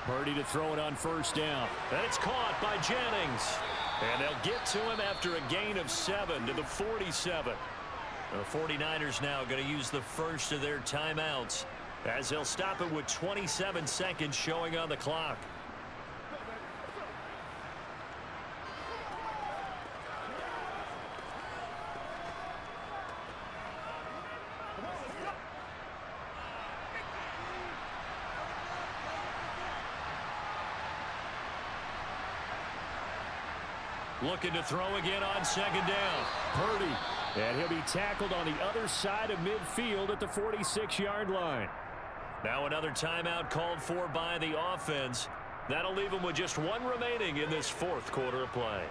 Purdy to throw it on 1st down. And it's caught by Jennings. And they'll get to him after a gain of 7 to the 47. The 49ers now going to use the first of their timeouts as they'll stop it with 27 seconds showing on the clock. Looking to throw again on 2nd down. Purdy. And he'll be tackled on the other side of midfield at the 46-yard line. Now another timeout called for by the offense. That'll leave them with just 1 remaining in this 4th quarter of play.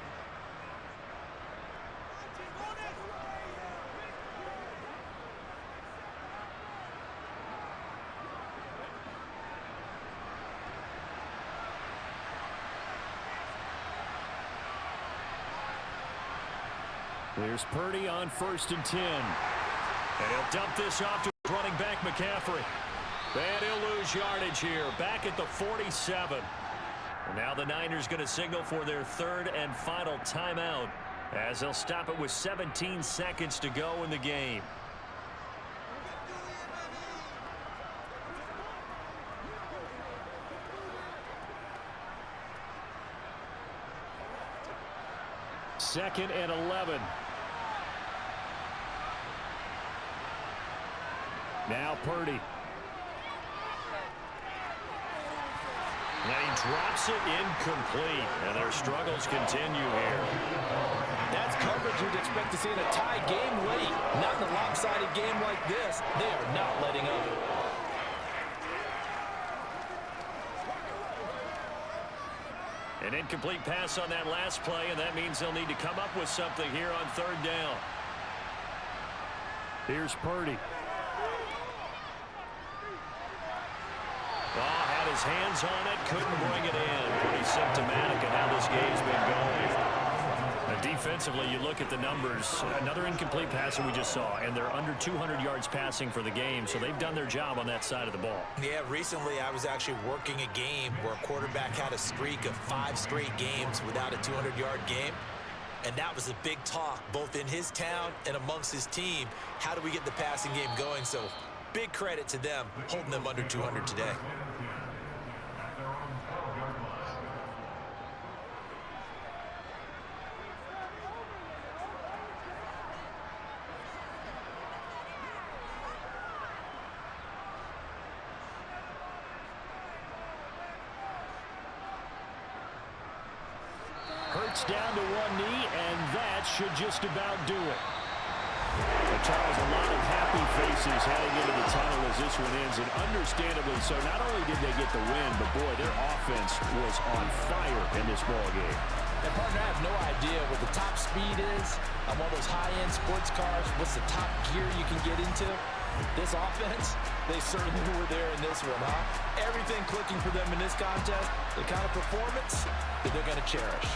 Here's Purdy on 1st and 10. And he'll dump this off to running back McCaffrey. And he'll lose yardage here, back at the 47. And now the Niners going to signal for their 3rd and final timeout as they'll stop it with 17 seconds to go in the game. Second and 11. Now Purdy. And he drops it incomplete. And their struggles continue here. That's coverage you'd expect to see in a tie game late. Not in a lopsided game like this. They are not letting up. An incomplete pass on that last play, and that means they'll need to come up with something here on 3rd down. Here's Purdy. Had his hands on it, couldn't bring it in. Pretty symptomatic of how this game's been going. Defensively, you look at the numbers. Another incomplete pass that we just saw, and they're under 200 yards passing for the game, so they've done their job on that side of the ball. Yeah, recently I was actually working a game where a quarterback had a streak of 5 straight games without a 200-yard game. And that was a big talk, both in his town and amongst his team. How do we get the passing game going? So big credit to them, holding them under 200 today. Hurts down to 1 knee, and that should just about do it. Well, Charles, a lot of happy faces heading into the tunnel as this one ends, and understandably so. Not only did they get the win, but boy, their offense was on fire in this ball game. And partner, I have no idea what the top speed is on one of those high-end sports cars. What's the top gear you can get into? This offense, they certainly were there in this one, huh? Everything clicking for them in this contest, the kind of performance that they're going to cherish.